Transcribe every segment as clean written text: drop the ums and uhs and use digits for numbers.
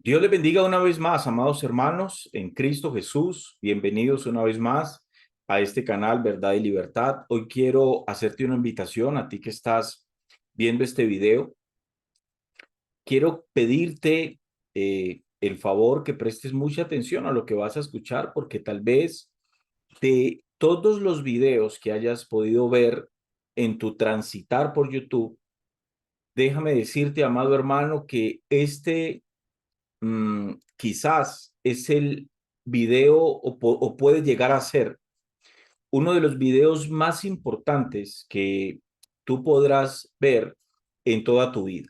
Dios les bendiga una vez más, amados hermanos, en Cristo Jesús. Bienvenidos una vez más a este canal Verdad y Libertad. Hoy quiero hacerte una invitación a ti que estás viendo este video. Quiero pedirte el favor que prestes mucha atención a lo que vas a escuchar, porque tal vez de todos los videos que hayas podido ver en tu transitar por YouTube, déjame decirte, amado hermano, que quizás es el video o puede llegar a ser uno de los videos más importantes que tú podrás ver en toda tu vida.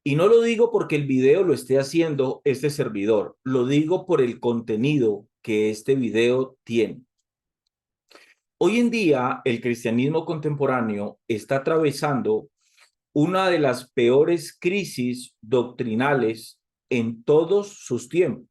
Y no lo digo porque el video lo esté haciendo este servidor, lo digo por el contenido que este video tiene. Hoy en día, el cristianismo contemporáneo está atravesando una de las peores crisis doctrinales en todos sus tiempos.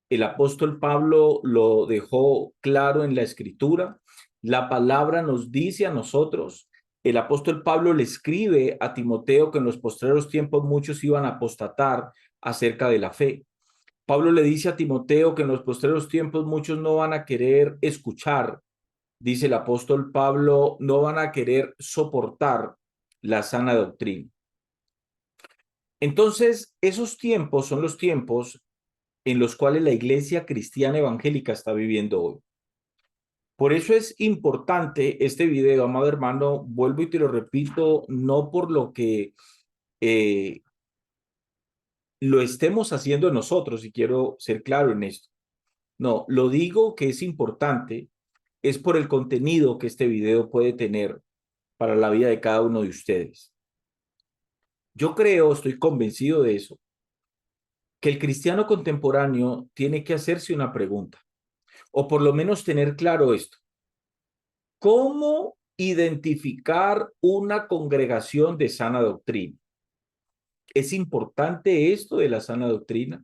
El apóstol Pablo lo dejó claro en la escritura. La palabra nos dice a nosotros, el apóstol Pablo le escribe a Timoteo que en los postreros tiempos muchos iban a apostatar acerca de la fe. Pablo le dice a Timoteo que en los postreros tiempos muchos no van a querer escuchar, dice el apóstol Pablo, no van a querer soportar la sana doctrina. Entonces, esos tiempos son los tiempos en los cuales la iglesia cristiana evangélica está viviendo hoy. Por eso es importante este video, amado hermano, vuelvo y te lo repito, no por lo que eh, lo estemos haciendo nosotros, y quiero ser claro en esto. No, lo digo que es importante, es por el contenido que este video puede tener para la vida de cada uno de ustedes. Yo creo, estoy convencido de eso, que el cristiano contemporáneo tiene que hacerse una pregunta, o por lo menos tener claro esto. ¿Cómo identificar una congregación de sana doctrina? ¿Es importante esto de la sana doctrina?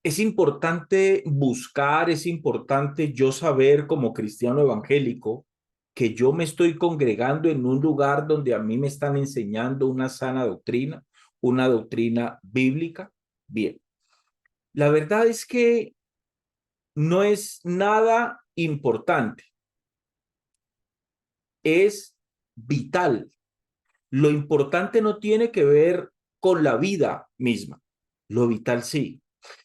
¿Es importante buscar, es importante yo saber como cristiano evangélico que yo me estoy congregando en un lugar donde a mí me están enseñando una sana doctrina, una doctrina bíblica? Bien, la verdad es que no es nada importante, es vital. Lo importante no tiene que ver con la vida misma, lo vital sí.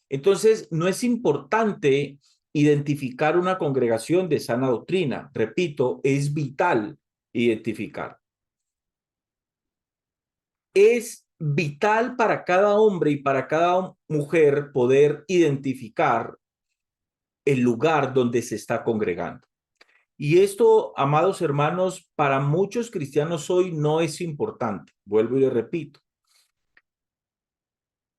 Entonces, no es importante identificar una congregación de sana doctrina. Repito, es vital identificar. Es vital para cada hombre y para cada mujer poder identificar el lugar donde se está congregando. Y esto, amados hermanos, para muchos cristianos hoy no es importante. Vuelvo y le repito.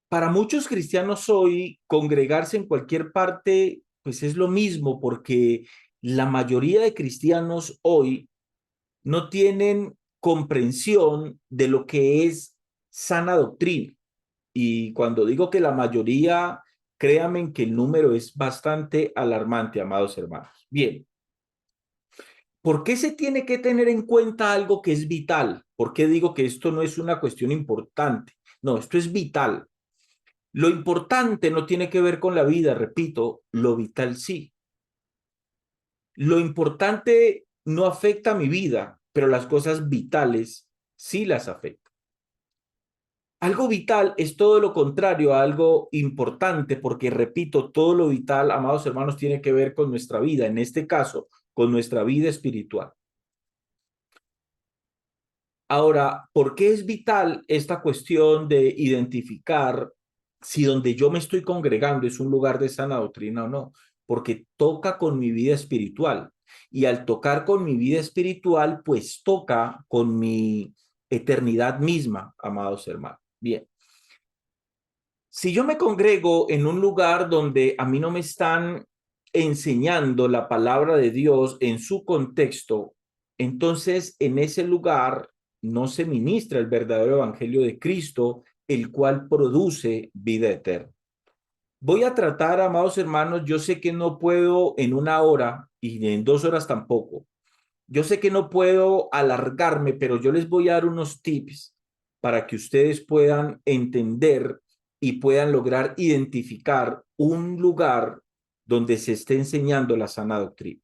Para muchos cristianos hoy, congregarse en cualquier parte, pues es lo mismo, porque la mayoría de cristianos hoy no tienen comprensión de lo que es sana doctrina. Y cuando digo que la mayoría, créanme que el número es bastante alarmante, amados hermanos. Bien, ¿por qué se tiene que tener en cuenta algo que es vital? ¿Por qué digo que esto no es una cuestión importante? No, esto es vital. Lo importante no tiene que ver con la vida, repito, lo vital sí. Lo importante no afecta a mi vida, pero las cosas vitales sí las afectan. Algo vital es todo lo contrario a algo importante, porque repito, todo lo vital, amados hermanos, tiene que ver con nuestra vida, en este caso, con nuestra vida espiritual. Ahora, ¿por qué es vital esta cuestión de identificar si donde yo me estoy congregando es un lugar de sana doctrina o no? Porque toca con mi vida espiritual. Y al tocar con mi vida espiritual, pues toca con mi eternidad misma, amados hermanos. Bien, si yo me congrego en un lugar donde a mí no me están enseñando la palabra de Dios en su contexto, entonces en ese lugar no se ministra el verdadero evangelio de Cristo, el cual produce vida eterna. Voy a tratar, amados hermanos, yo sé que no puedo en una hora y en 2 horas tampoco. Yo sé que no puedo alargarme, pero yo les voy a dar unos tips para que ustedes puedan entender y puedan lograr identificar un lugar donde se esté enseñando la sana doctrina.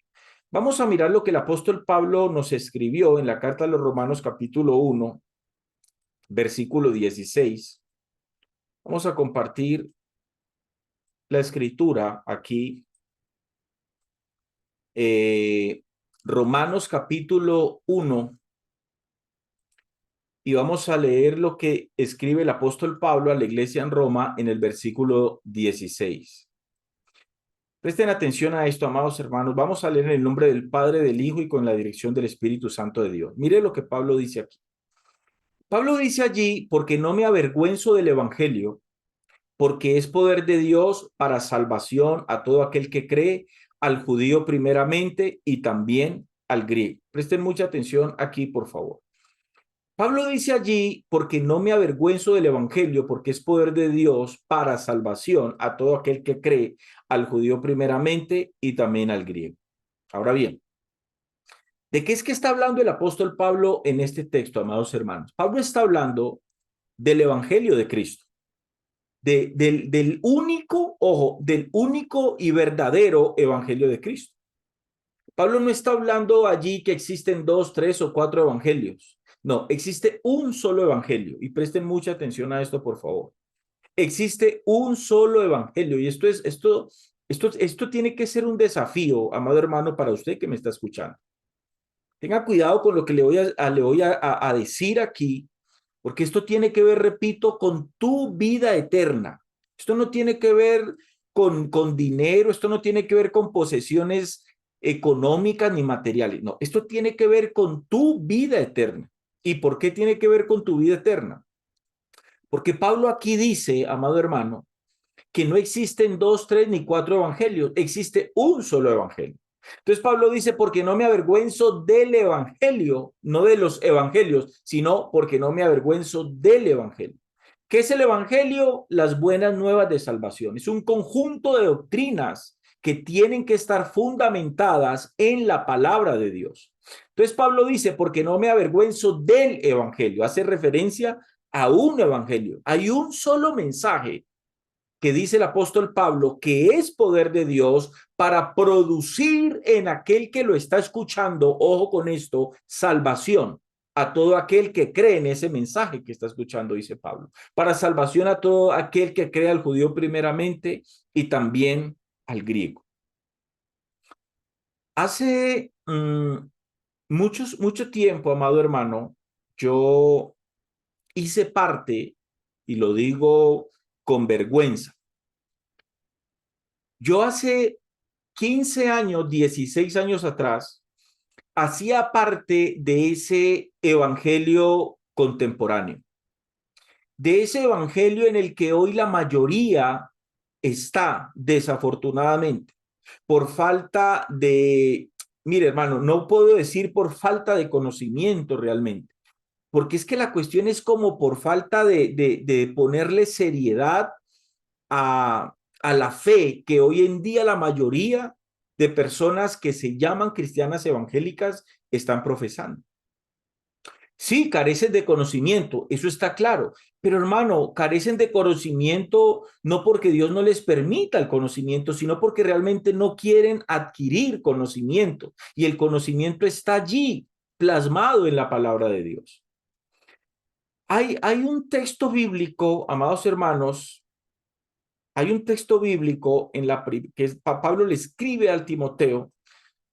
Vamos a mirar lo que el apóstol Pablo nos escribió en la carta a los Romanos capítulo 1, versículo 16. Vamos a compartir la escritura aquí. Romanos capítulo 1, y vamos a leer lo que escribe el apóstol Pablo a la iglesia en Roma en el versículo 16. Presten atención a esto, amados hermanos. Vamos a leer en el nombre del Padre, del Hijo y con la dirección del Espíritu Santo de Dios. Mire lo que Pablo dice aquí. Pablo dice allí, porque no me avergüenzo del evangelio, porque es poder de Dios para salvación a todo aquel que cree, al judío primeramente y también al griego. Presten mucha atención aquí, por favor. Pablo dice allí, porque no me avergüenzo del evangelio, porque es poder de Dios para salvación a todo aquel que cree, al judío primeramente y también al griego. Ahora bien, ¿de qué es que está hablando el apóstol Pablo en este texto, amados hermanos? Pablo está hablando del evangelio de Cristo, del único, ojo, del único y verdadero evangelio de Cristo. Pablo no está hablando allí que existen 2, 3 o 4 evangelios. No, existe un solo evangelio. Y presten mucha atención a esto, por favor. Existe un solo evangelio. Y esto tiene que ser un desafío, amado hermano, para usted que me está escuchando. Tenga cuidado con lo que le voy a decir aquí, porque esto tiene que ver, repito, con tu vida eterna. Esto no tiene que ver con dinero, esto no tiene que ver con posesiones económicas ni materiales. No, esto tiene que ver con tu vida eterna. ¿Y por qué tiene que ver con tu vida eterna? Porque Pablo aquí dice, amado hermano, que no existen 2, 3 ni 4 evangelios, existe un solo evangelio. Entonces Pablo dice, porque no me avergüenzo del evangelio, no de los evangelios, sino porque no me avergüenzo del evangelio. ¿Qué es el evangelio? Las buenas nuevas de salvación. Es un conjunto de doctrinas que tienen que estar fundamentadas en la palabra de Dios. Entonces Pablo dice, porque no me avergüenzo del evangelio. Hace referencia a un evangelio. Hay un solo mensaje que dice el apóstol Pablo que es poder de Dios para producir en aquel que lo está escuchando, ojo con esto, salvación a todo aquel que cree en ese mensaje que está escuchando, dice Pablo, para salvación a todo aquel que cree, al judío primeramente y también al griego. Hace mucho tiempo, amado hermano, yo hice parte, y lo digo con vergüenza, yo hace 15 años, 16 años atrás, hacía parte de ese evangelio contemporáneo, de ese evangelio en el que hoy la mayoría está, desafortunadamente, por falta de, mire hermano, no puedo decir por falta de conocimiento realmente, porque es que la cuestión es como por falta de ponerle seriedad a la fe que hoy en día la mayoría de personas que se llaman cristianas evangélicas están profesando. Sí, carecen de conocimiento, eso está claro, pero hermano, carecen de conocimiento no porque Dios no les permita el conocimiento, sino porque realmente no quieren adquirir conocimiento y el conocimiento está allí, plasmado en la palabra de Dios. Hay un texto bíblico, amados hermanos, hay un texto bíblico en que Pablo le escribe al Timoteo,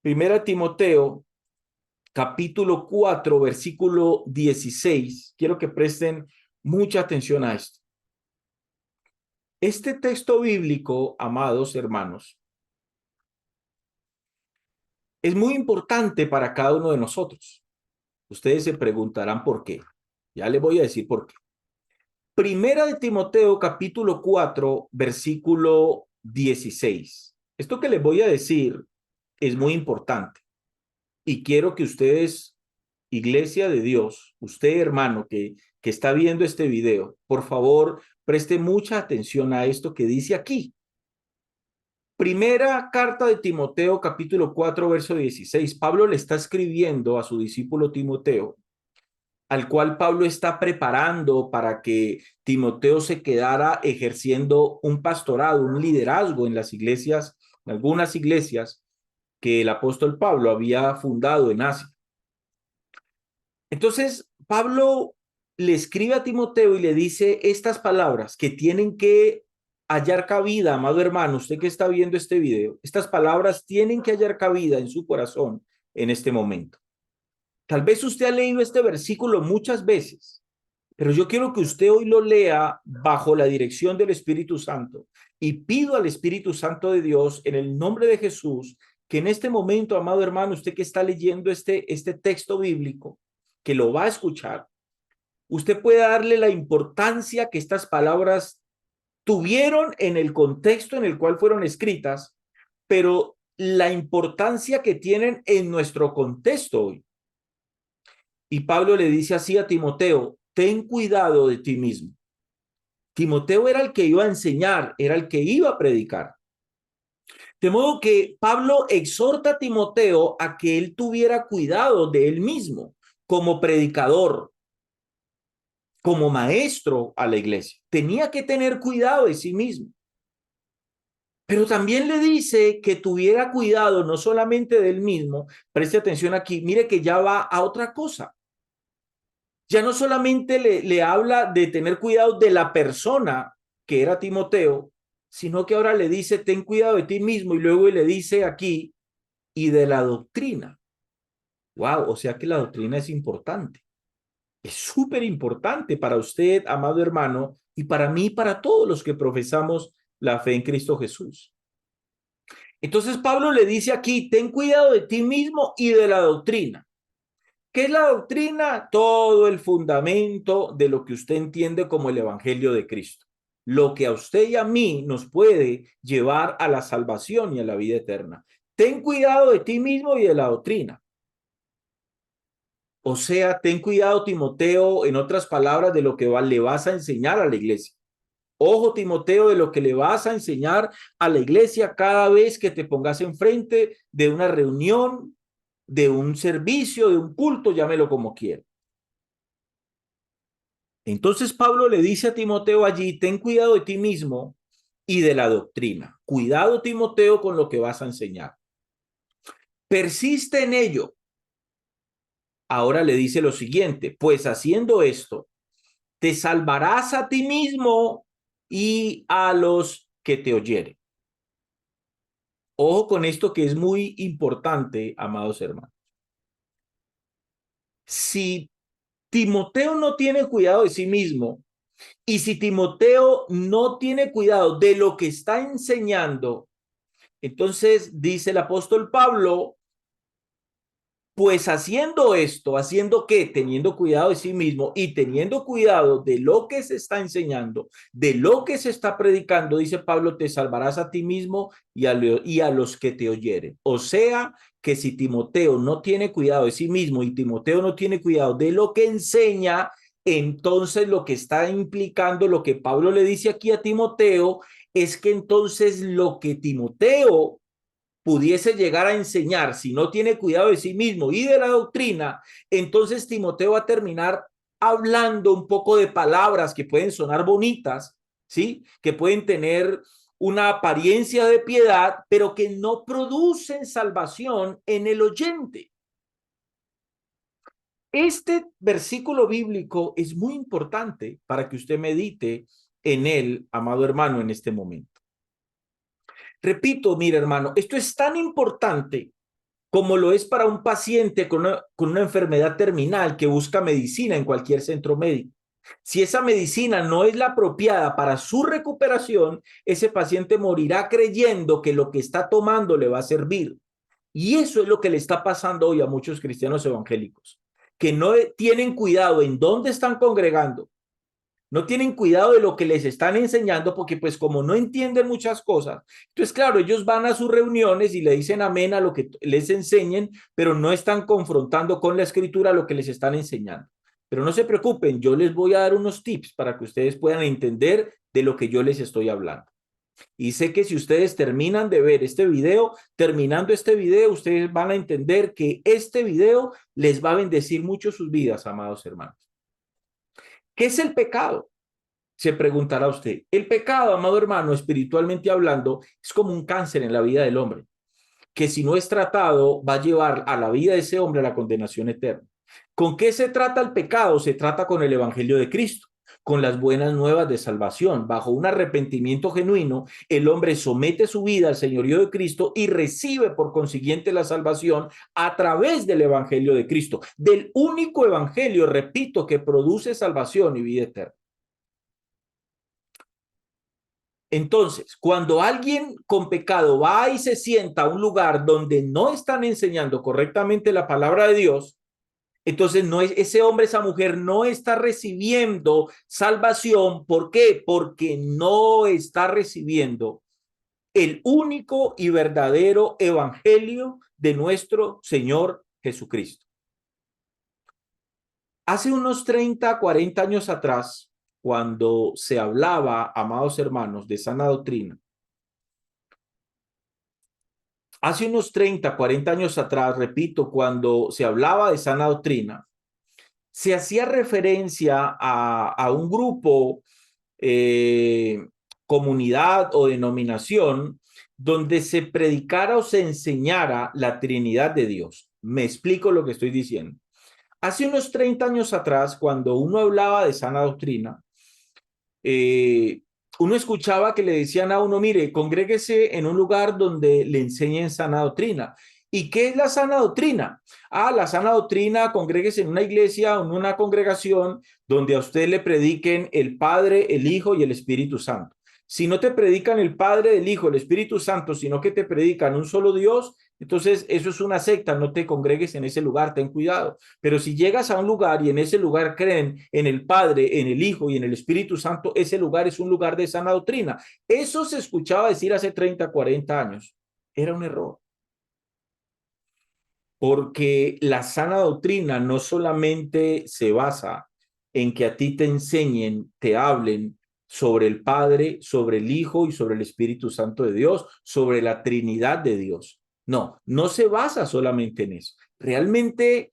primera Timoteo, capítulo 4, versículo 16. Quiero que presten mucha atención a esto. Este texto bíblico, amados hermanos, es muy importante para cada uno de nosotros. Ustedes se preguntarán por qué. Ya les voy a decir por qué. Primera de Timoteo, capítulo 4, versículo 16. Esto que les voy a decir es muy importante. Y quiero que ustedes, Iglesia de Dios, usted hermano que está viendo este video, por favor, preste mucha atención a esto que dice aquí. Primera carta de Timoteo, capítulo 4, verso 16. Pablo le está escribiendo a su discípulo Timoteo al cual Pablo está preparando para que Timoteo se quedara ejerciendo un pastorado, un liderazgo en las iglesias, en algunas iglesias que el apóstol Pablo había fundado en Asia. Entonces, Pablo le escribe a Timoteo y le dice estas palabras que tienen que hallar cabida, amado hermano, usted que está viendo este video, estas palabras tienen que hallar cabida en su corazón en este momento. Tal vez usted ha leído este versículo muchas veces, pero yo quiero que usted hoy lo lea bajo la dirección del Espíritu Santo y pido al Espíritu Santo de Dios en el nombre de Jesús que en este momento, amado hermano, usted que está leyendo este texto bíblico, que lo va a escuchar, usted puede darle la importancia que estas palabras tuvieron en el contexto en el cual fueron escritas, pero la importancia que tienen en nuestro contexto hoy. Y Pablo le dice así a Timoteo, ten cuidado de ti mismo. Timoteo era el que iba a enseñar, era el que iba a predicar. De modo que Pablo exhorta a Timoteo a que él tuviera cuidado de él mismo como predicador, como maestro a la iglesia. Tenía que tener cuidado de sí mismo. Pero también le dice que tuviera cuidado no solamente de él mismo, preste atención aquí, mire que ya va a otra cosa. Ya no solamente le habla de tener cuidado de la persona que era Timoteo, sino que ahora le dice, ten cuidado de ti mismo, y luego le dice aquí, y de la doctrina. Wow, o sea que la doctrina es importante. Es súper importante para usted, amado hermano, y para mí, para todos los que profesamos la fe en Cristo Jesús. Entonces Pablo le dice aquí, ten cuidado de ti mismo y de la doctrina. ¿Qué es la doctrina? Todo el fundamento de lo que usted entiende como el Evangelio de Cristo. Lo que a usted y a mí nos puede llevar a la salvación y a la vida eterna. Ten cuidado de ti mismo y de la doctrina. O sea, ten cuidado, Timoteo, en otras palabras, de lo que le vas a enseñar a la iglesia. Ojo, Timoteo, de lo que le vas a enseñar a la iglesia cada vez que te pongas enfrente de una reunión, de un servicio, de un culto, llámelo como quiera. Entonces Pablo le dice a Timoteo allí, ten cuidado de ti mismo y de la doctrina. Cuidado, Timoteo, con lo que vas a enseñar. Persiste en ello. Ahora le dice lo siguiente, pues haciendo esto, te salvarás a ti mismo y a los que te oyeren. Ojo con esto que es muy importante, amados hermanos. Si Timoteo no tiene cuidado de sí mismo y si Timoteo no tiene cuidado de lo que está enseñando, entonces dice el apóstol Pablo, pues haciendo esto, ¿haciendo qué? Teniendo cuidado de sí mismo y teniendo cuidado de lo que se está enseñando, de lo que se está predicando, dice Pablo, te salvarás a ti mismo y a los que te oyeren. O sea, que si Timoteo no tiene cuidado de sí mismo y Timoteo no tiene cuidado de lo que enseña, entonces lo que está implicando, lo que Pablo le dice aquí a Timoteo, es que entonces lo que Timoteo pudiese llegar a enseñar, si no tiene cuidado de sí mismo y de la doctrina, entonces Timoteo va a terminar hablando un poco de palabras que pueden sonar bonitas, ¿sí? Que pueden tener una apariencia de piedad, pero que no producen salvación en el oyente. Este versículo bíblico es muy importante para que usted medite en él, amado hermano, en este momento. Repito, mira, hermano, esto es tan importante como lo es para un paciente con una enfermedad terminal que busca medicina en cualquier centro médico. Si esa medicina no es la apropiada para su recuperación, ese paciente morirá creyendo que lo que está tomando le va a servir. Y eso es lo que le está pasando hoy a muchos cristianos evangélicos, que no tienen cuidado en dónde están congregando, no tienen cuidado de lo que les están enseñando, porque pues como no entienden muchas cosas, entonces claro, ellos van a sus reuniones y le dicen amén a lo que les enseñen, pero no están confrontando con la escritura lo que les están enseñando. Pero no se preocupen, yo les voy a dar unos tips para que ustedes puedan entender de lo que yo les estoy hablando. Y sé que si ustedes terminan de ver este video, terminando este video, ustedes van a entender que este video les va a bendecir mucho sus vidas, amados hermanos. ¿Qué es el pecado? Se preguntará usted. El pecado, amado hermano, espiritualmente hablando, es como un cáncer en la vida del hombre, que si no es tratado va a llevar a la vida de ese hombre a la condenación eterna. ¿Con qué se trata el pecado? Se trata con el evangelio de Cristo, con las buenas nuevas de salvación. Bajo un arrepentimiento genuino, el hombre somete su vida al señorío de Cristo y recibe por consiguiente la salvación a través del evangelio de Cristo, del único evangelio, repito, que produce salvación y vida eterna. Entonces, cuando alguien con pecado va y se sienta a un lugar donde no están enseñando correctamente la palabra de Dios, entonces no es ese hombre, esa mujer no está recibiendo salvación. ¿Por qué? Porque no está recibiendo el único y verdadero evangelio de nuestro Señor Jesucristo. Hace unos 30, 40 años atrás, cuando se hablaba, amados hermanos, de sana doctrina, hace unos 30, 40 años atrás, repito, cuando se hablaba de sana doctrina, se hacía referencia a un grupo, comunidad o denominación donde se predicara o se enseñara la Trinidad de Dios. Me explico lo que estoy diciendo. Hace unos 30 años atrás, cuando uno hablaba de sana doctrina, eh, uno escuchaba que le decían a uno, mire, congréguese en un lugar donde le enseñen sana doctrina. ¿Y qué es la sana doctrina? Ah, la sana doctrina, congréguese en una iglesia o en una congregación donde a usted le prediquen el Padre, el Hijo y el Espíritu Santo. Si no te predican el Padre, el Hijo, el Espíritu Santo, sino que te predican un solo Dios, entonces eso es una secta, no te congregues en ese lugar, ten cuidado. Pero si llegas a un lugar y en ese lugar creen en el Padre, en el Hijo y en el Espíritu Santo, ese lugar es un lugar de sana doctrina. Eso se escuchaba decir hace 30, 40 años. Era un error. Porque la sana doctrina no solamente se basa en que a ti te enseñen, te hablen sobre el Padre, sobre el Hijo y sobre el Espíritu Santo de Dios, sobre la Trinidad de Dios. No, no se basa solamente en eso. Realmente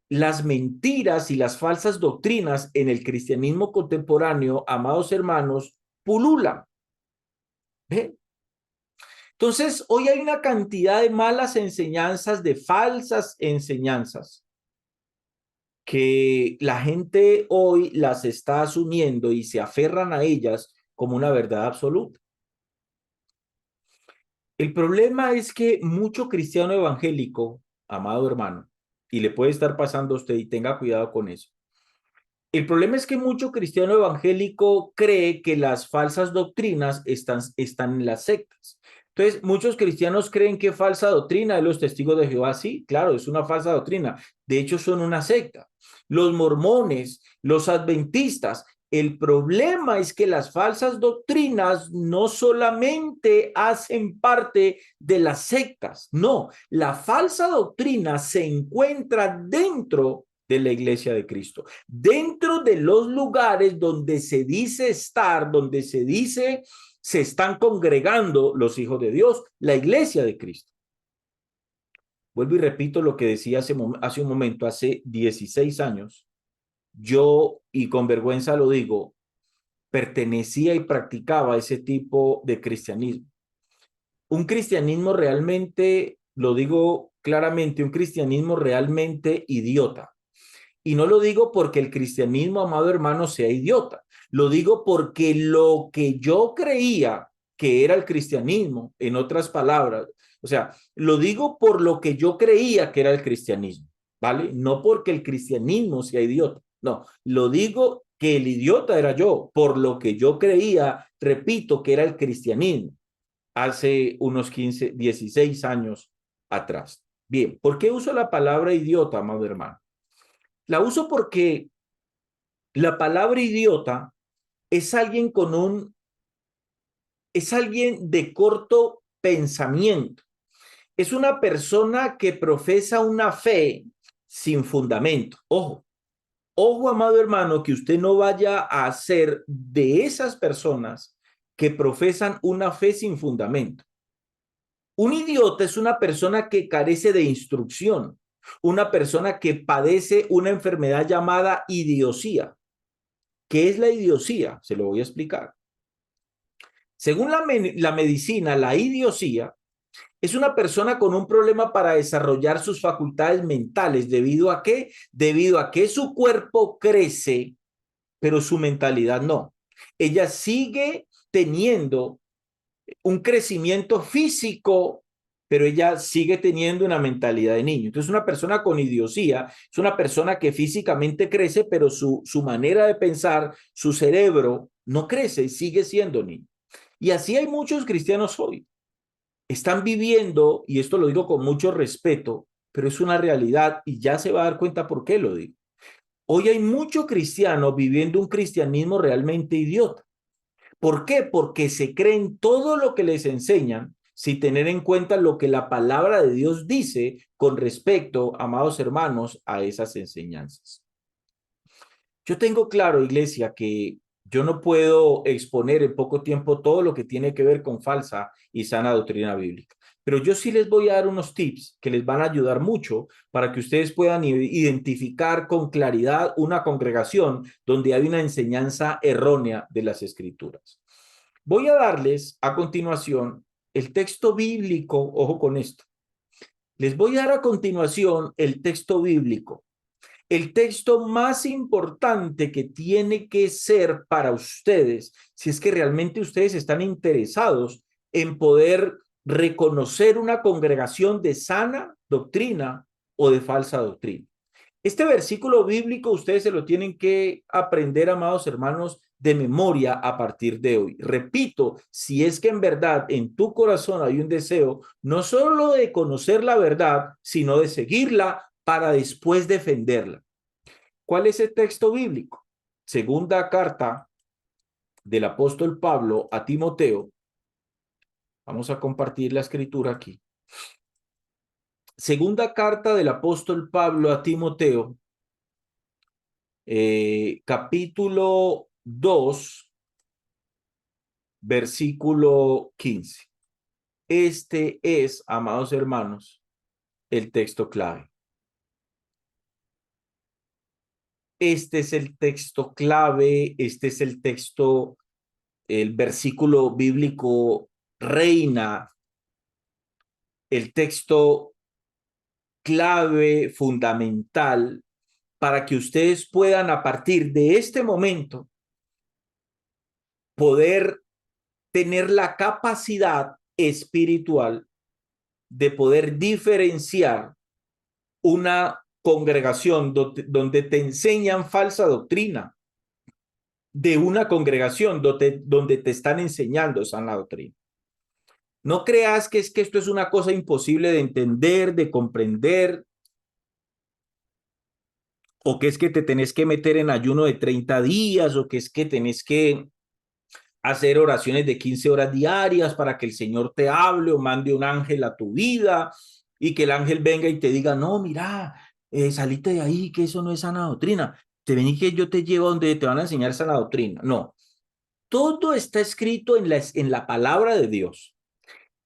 las mentiras y las falsas doctrinas en el cristianismo contemporáneo, amados hermanos, pululan. ¿Ve? Entonces, hoy hay una cantidad de malas enseñanzas, de falsas enseñanzas, que la gente hoy las está asumiendo y se aferran a ellas como una verdad absoluta. El problema es que mucho cristiano evangélico, amado hermano, y le puede estar pasando a usted y tenga cuidado con eso. El problema es que mucho cristiano evangélico cree que las falsas doctrinas están en las sectas. Entonces, muchos cristianos creen que falsa doctrina de los testigos de Jehová. Sí, claro, es una falsa doctrina. De hecho, son una secta. Los mormones, los adventistas. El problema es que las falsas doctrinas no solamente hacen parte de las sectas. No, la falsa doctrina se encuentra dentro de la iglesia de Cristo, dentro de los lugares donde se dice estar, donde se dice se están congregando los hijos de Dios, la iglesia de Cristo. Vuelvo y repito lo que decía hace un momento, hace 16 años, yo, y con vergüenza lo digo, pertenecía y practicaba ese tipo de cristianismo. Un cristianismo realmente, lo digo claramente, un cristianismo realmente idiota. Y no lo digo porque el cristianismo, amado hermano, sea idiota. Lo digo porque lo que yo creía que era el cristianismo, en otras palabras, o sea, lo digo por lo que yo creía que era el cristianismo, ¿vale? No porque el cristianismo sea idiota. No, lo digo que el idiota era yo, por lo que yo creía, repito, que era el cristianismo hace unos 15, 16 años atrás. Bien, ¿por qué uso la palabra idiota, amado hermano? La uso porque la palabra idiota es alguien es alguien de corto pensamiento. Es una persona que profesa una fe sin fundamento. Ojo, ojo, amado hermano, que usted no vaya a ser de esas personas que profesan una fe sin fundamento. Un idiota es una persona que carece de instrucción, una persona que padece una enfermedad llamada idiosía. ¿Qué es la idiosía? Se lo voy a explicar. Según la medicina, la idiosía es una persona con un problema para desarrollar sus facultades mentales. ¿Debido a qué? Debido a que su cuerpo crece, pero su mentalidad no. Ella sigue teniendo un crecimiento físico, pero ella sigue teniendo una mentalidad de niño. Entonces, una persona con idiosía es una persona que físicamente crece, pero su manera de pensar, su cerebro no crece y sigue siendo niño. Y así hay muchos cristianos hoy. Están viviendo, y esto lo digo con mucho respeto, pero es una realidad y ya se va a dar cuenta por qué lo digo. Hoy hay mucho cristiano viviendo un cristianismo realmente idiota. ¿Por qué? Porque se creen todo lo que les enseñan sin tener en cuenta lo que la palabra de Dios dice con respecto, amados hermanos, a esas enseñanzas. Yo tengo claro, iglesia, que yo no puedo exponer en poco tiempo todo lo que tiene que ver con falsa y sana doctrina bíblica, pero yo sí les voy a dar unos tips que les van a ayudar mucho para que ustedes puedan identificar con claridad una congregación donde hay una enseñanza errónea de las escrituras. Voy a darles a continuación el texto bíblico, ojo con esto, les voy a dar a continuación el texto bíblico, el texto más importante que tiene que ser para ustedes, si es que realmente ustedes están interesados en poder reconocer una congregación de sana doctrina o de falsa doctrina. Este versículo bíblico ustedes se lo tienen que aprender, amados hermanos, de memoria a partir de hoy. Repito, si es que en verdad en tu corazón hay un deseo no solo de conocer la verdad, sino de seguirla para después defenderla. ¿Cuál es el texto bíblico? Segunda carta del apóstol Pablo a Timoteo. Vamos a compartir la escritura aquí. Segunda carta del apóstol Pablo a Timoteo, capítulo 2, versículo 15. Este es, amados hermanos, el texto clave. Este es el texto clave, este es el texto, el versículo bíblico reina, el texto clave, fundamental, para que ustedes puedan a partir de este momento poder tener la capacidad espiritual de poder diferenciar una congregación donde te enseñan falsa doctrina de una congregación donde te están enseñando sana doctrina. No creas que es que esto es una cosa imposible de entender, de comprender, o que es que te tenés que meter en ayuno de 30 días, o que es que tenés que hacer oraciones de 15 horas diarias para que el Señor te hable o mande un ángel a tu vida y que el ángel venga y te diga, no, mira, salite de ahí, que eso no es sana doctrina. Te ven y que yo te llevo donde te van a enseñar sana doctrina. No, todo está escrito en la palabra de Dios.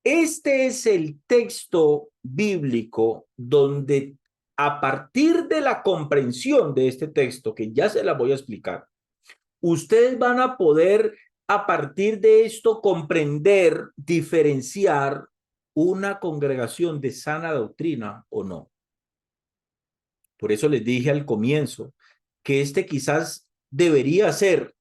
Este es el texto bíblico donde a partir de la comprensión de este texto, que ya se la voy a explicar, ustedes van a poder a partir de esto comprender, diferenciar una congregación de sana doctrina o no. Por eso les dije al comienzo que este quizás debería ser,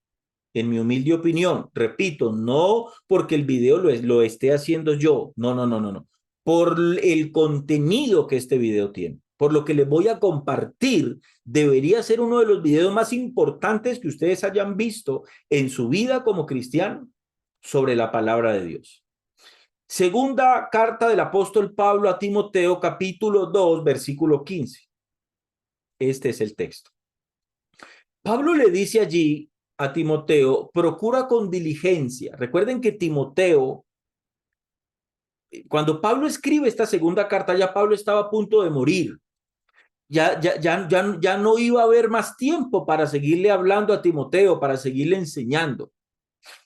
en mi humilde opinión, repito, no porque el video lo esté haciendo yo, no, por el contenido que este video tiene, por lo que les voy a compartir, debería ser uno de los videos más importantes que ustedes hayan visto en su vida como cristiano sobre la palabra de Dios. Segunda carta del apóstol Pablo a Timoteo, capítulo 2, versículo 15. Este es el texto. Pablo le dice allí a Timoteo, procura con diligencia. Recuerden que Timoteo, cuando Pablo escribe esta segunda carta, ya Pablo estaba a punto de morir. Ya no iba a haber más tiempo para seguirle hablando a Timoteo, para seguirle enseñando.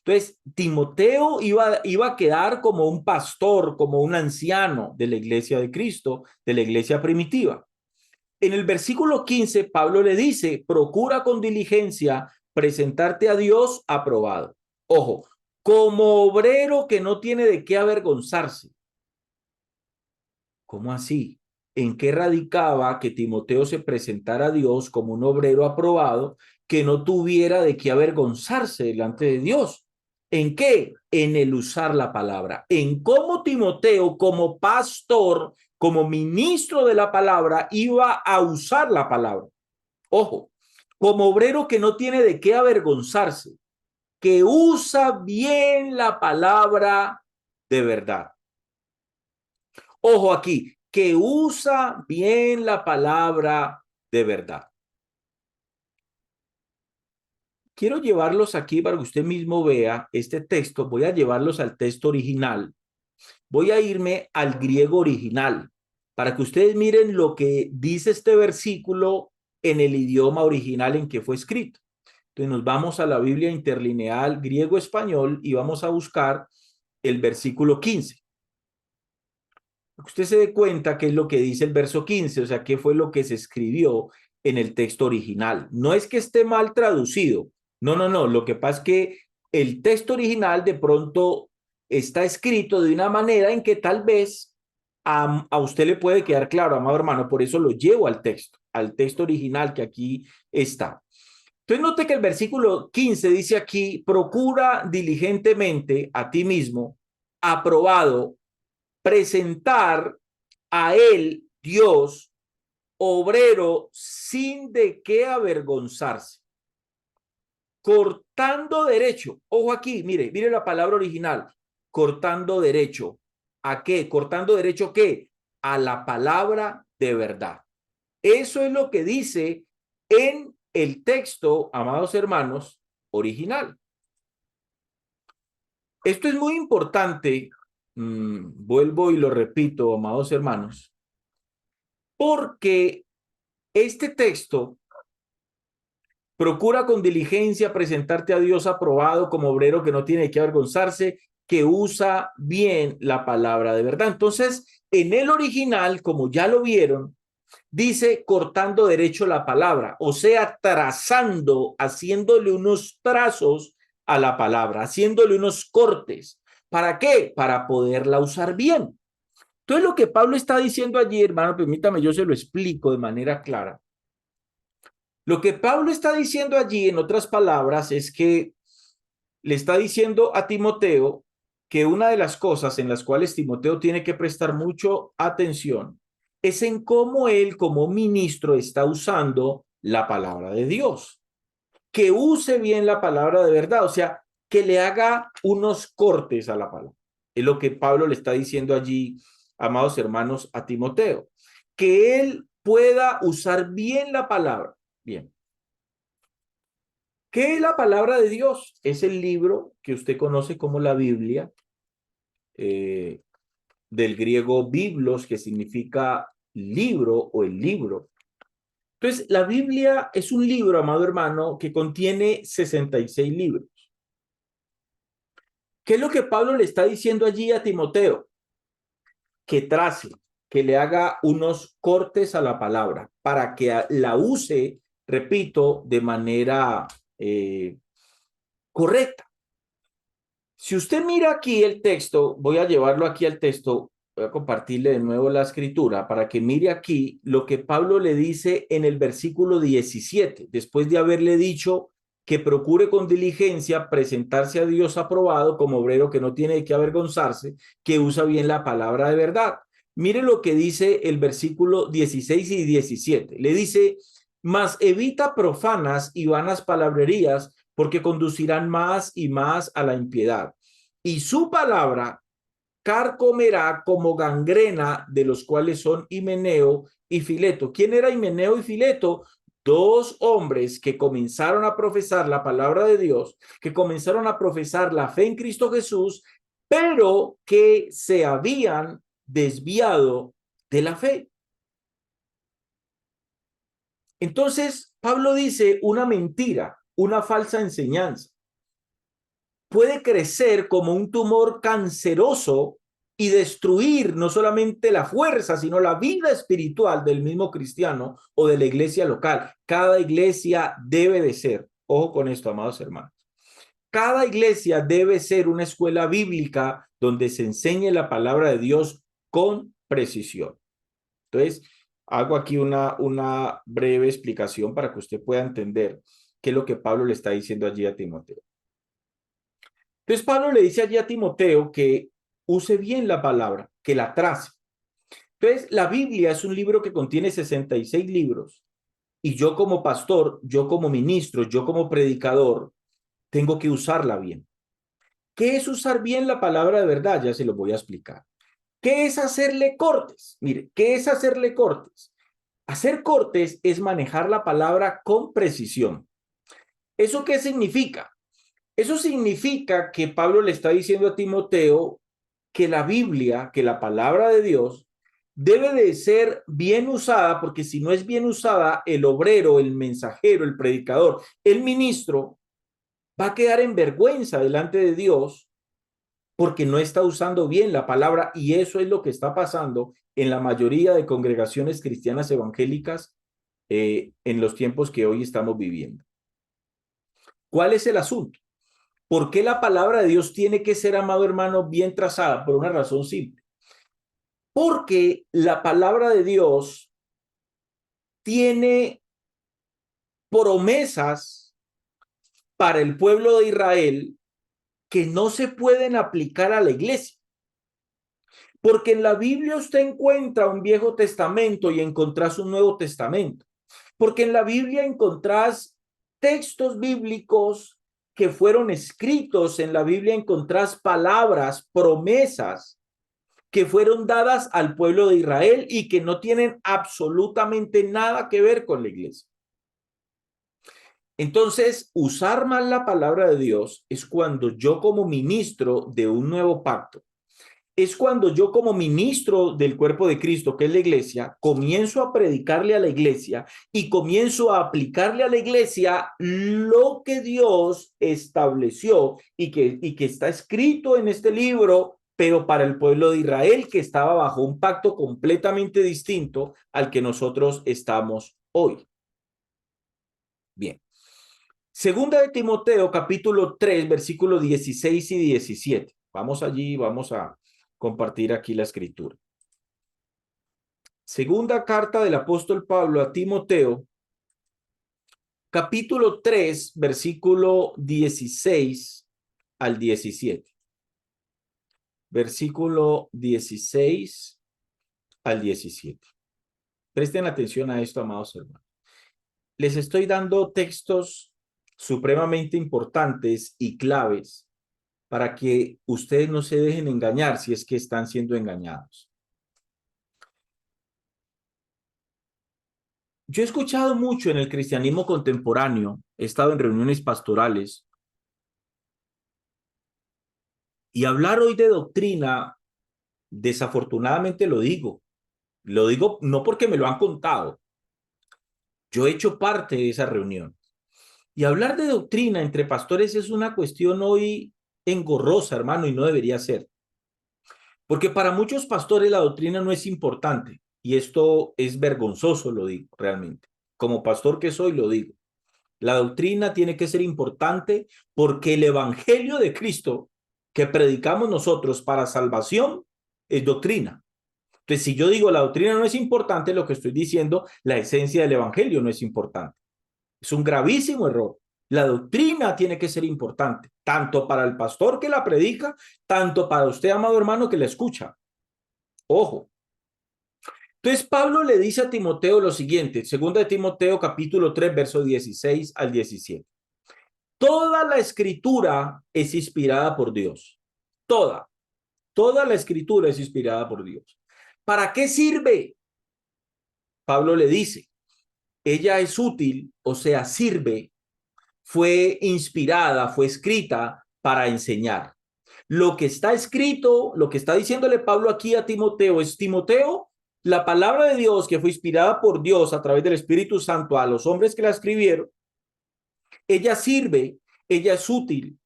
Entonces, Timoteo iba a quedar como un pastor, como un anciano de la iglesia de Cristo, de la iglesia primitiva. En el versículo 15, Pablo le dice, procura con diligencia presentarte a Dios aprobado. Ojo, como obrero que no tiene de qué avergonzarse. ¿Cómo así? ¿En qué radicaba que Timoteo se presentara a Dios como un obrero aprobado que no tuviera de qué avergonzarse delante de Dios? ¿En qué? En el usar la palabra. En cómo Timoteo, como pastor, como ministro de la palabra, iba a usar la palabra. Ojo, como obrero que no tiene de qué avergonzarse, que usa bien la palabra de verdad. Ojo aquí, que usa bien la palabra de verdad. Quiero llevarlos aquí para que usted mismo vea este texto. Voy a llevarlos al texto original. Voy a irme al griego original para que ustedes miren lo que dice este versículo en el idioma original en que fue escrito. Entonces nos vamos a la Biblia interlineal griego-español y vamos a buscar el versículo 15. Usted se dé cuenta qué es lo que dice el verso 15, o sea, qué fue lo que se escribió en el texto original. No es que esté mal traducido, no, no, no, lo que pasa es que el texto original de pronto está escrito de una manera en que tal vez a usted le puede quedar claro, amado hermano, por eso lo llevo al texto original que aquí está. Entonces note que el versículo 15 dice aquí, procura diligentemente a ti mismo, aprobado, presentar a él, Dios, obrero, sin de qué avergonzarse, cortando derecho. Ojo aquí, mire la palabra original, cortando derecho. ¿A qué? Cortando derecho, ¿qué? A la palabra de verdad. Eso es lo que dice en el texto, amados hermanos, original. Esto es muy importante, vuelvo y lo repito, amados hermanos, porque este texto procura con diligencia presentarte a Dios aprobado como obrero que no tiene que avergonzarse, que usa bien la palabra de verdad. Entonces, en el original, como ya lo vieron, dice cortando derecho la palabra, o sea, trazando, haciéndole unos trazos a la palabra, haciéndole unos cortes. ¿Para qué? Para poderla usar bien. Entonces, lo que Pablo está diciendo allí, hermano, permítame, yo se lo explico de manera clara. Lo que Pablo está diciendo allí, en otras palabras, es que le está diciendo a Timoteo que una de las cosas en las cuales Timoteo tiene que prestar mucho atención es en cómo él como ministro está usando la palabra de Dios. Que use bien la palabra de verdad, o sea, que le haga unos cortes a la palabra. Es lo que Pablo le está diciendo allí, amados hermanos, a Timoteo. Que él pueda usar bien la palabra. Bien. ¿Qué es la palabra de Dios? Es el libro que usted conoce como la Biblia, eh, del griego biblos, que significa libro o el libro. Entonces, la Biblia es un libro, amado hermano, que contiene 66 libros. ¿Qué es lo que Pablo le está diciendo allí a Timoteo? Que trace, que le haga unos cortes a la palabra para que la use, repito, de manera correcta. Si usted mira aquí el texto, voy a llevarlo aquí al texto, voy a compartirle de nuevo la escritura para que mire aquí lo que Pablo le dice en el versículo 17, después de haberle dicho que procure con diligencia presentarse a Dios aprobado como obrero que no tiene que avergonzarse, que usa bien la palabra de verdad. Mire lo que dice el versículo 16 y 17. Le dice, mas evita profanas y vanas palabrerías, porque conducirán más y más a la impiedad. Y su palabra carcomerá como gangrena, de los cuales son Himeneo y Fileto. ¿Quién era Himeneo y Fileto? Dos hombres que comenzaron a profesar la palabra de Dios, que comenzaron a profesar la fe en Cristo Jesús, pero que se habían desviado de la fe. Entonces, Pablo dice una mentira, una falsa enseñanza. puede crecer como un tumor canceroso y destruir no solamente la fuerza, sino la vida espiritual del mismo cristiano o de la iglesia local. Cada iglesia debe de ser, ojo con esto, amados hermanos, cada iglesia debe ser una escuela bíblica donde se enseñe la palabra de Dios con precisión. Entonces, hago aquí una breve explicación para que usted pueda entender qué es lo que Pablo le está diciendo allí a Timoteo. Entonces, Pablo le dice allí a Timoteo que use bien la palabra, que la trace. Entonces, la Biblia es un libro que contiene 66 libros y yo como pastor, yo como ministro, yo como predicador, tengo que usarla bien. ¿Qué es usar bien la palabra de verdad? Ya se lo voy a explicar. ¿Qué es hacerle cortes? Mire, ¿qué es hacerle cortes? Hacer cortes es manejar la palabra con precisión. ¿Eso qué significa? Eso significa que Pablo le está diciendo a Timoteo que la Biblia, que la palabra de Dios, debe de ser bien usada, porque si no es bien usada, el obrero, el mensajero, el predicador, el ministro, va a quedar en vergüenza delante de Dios porque no está usando bien la palabra, y eso es lo que está pasando en la mayoría de congregaciones cristianas evangélicas en los tiempos que hoy estamos viviendo. ¿Cuál es el asunto? ¿Por qué la palabra de Dios tiene que ser, amado hermano, bien trazada? Por una razón simple. Porque la palabra de Dios tiene promesas para el pueblo de Israel que no se pueden aplicar a la iglesia. Porque en la Biblia usted encuentra un Viejo Testamento y encontrás un Nuevo Testamento. Porque en la Biblia encontrás textos bíblicos que fueron escritos, en la Biblia encontrás palabras, promesas que fueron dadas al pueblo de Israel y que no tienen absolutamente nada que ver con la iglesia. Entonces, usar mal la palabra de Dios es cuando yo como ministro de un nuevo pacto, es cuando yo como ministro del cuerpo de Cristo, que es la iglesia, comienzo a predicarle a la iglesia y comienzo a aplicarle a la iglesia lo que Dios estableció y que está escrito en este libro, pero para el pueblo de Israel que estaba bajo un pacto completamente distinto al que nosotros estamos hoy. Bien. Segunda de Timoteo, capítulo 3, versículos 16 y 17. Vamos allí, vamos a compartir aquí la escritura. Segunda carta del apóstol Pablo a Timoteo, capítulo 3, versículo 16 al 17. Versículo 16 al 17. Presten atención a esto, amados hermanos. Les estoy dando textos supremamente importantes y claves para que ustedes no se dejen engañar si es que están siendo engañados. Yo he escuchado mucho en el cristianismo contemporáneo, he estado en reuniones pastorales, y hablar hoy de doctrina, desafortunadamente lo digo no porque me lo han contado, yo he hecho parte de esa reunión. Y hablar de doctrina entre pastores es una cuestión hoy engorrosa, hermano, y no debería ser. Porque para muchos pastores la doctrina no es importante, y esto es vergonzoso, lo digo realmente. Como pastor que soy, lo digo. La doctrina tiene que ser importante porque el evangelio de Cristo que predicamos nosotros para salvación es doctrina. Entonces, si yo digo la doctrina no es importante, lo que estoy diciendo, la esencia del evangelio no es importante. Es un gravísimo error. La doctrina tiene que ser importante, tanto para el pastor que la predica, tanto para usted, amado hermano, que la escucha. Ojo. Entonces, Pablo le dice a Timoteo lo siguiente, segunda de Timoteo, capítulo 3, verso 16 al 17. Toda la escritura es inspirada por Dios. Toda la escritura es inspirada por Dios. ¿Para qué sirve? Pablo le dice, ella es útil, o sea, sirve, fue inspirada, fue escrita para enseñar. Lo que está escrito, lo que está diciéndole Pablo aquí a Timoteo es, Timoteo, la palabra de Dios que fue inspirada por Dios a través del Espíritu Santo a los hombres que la escribieron, ella sirve, ella es útil.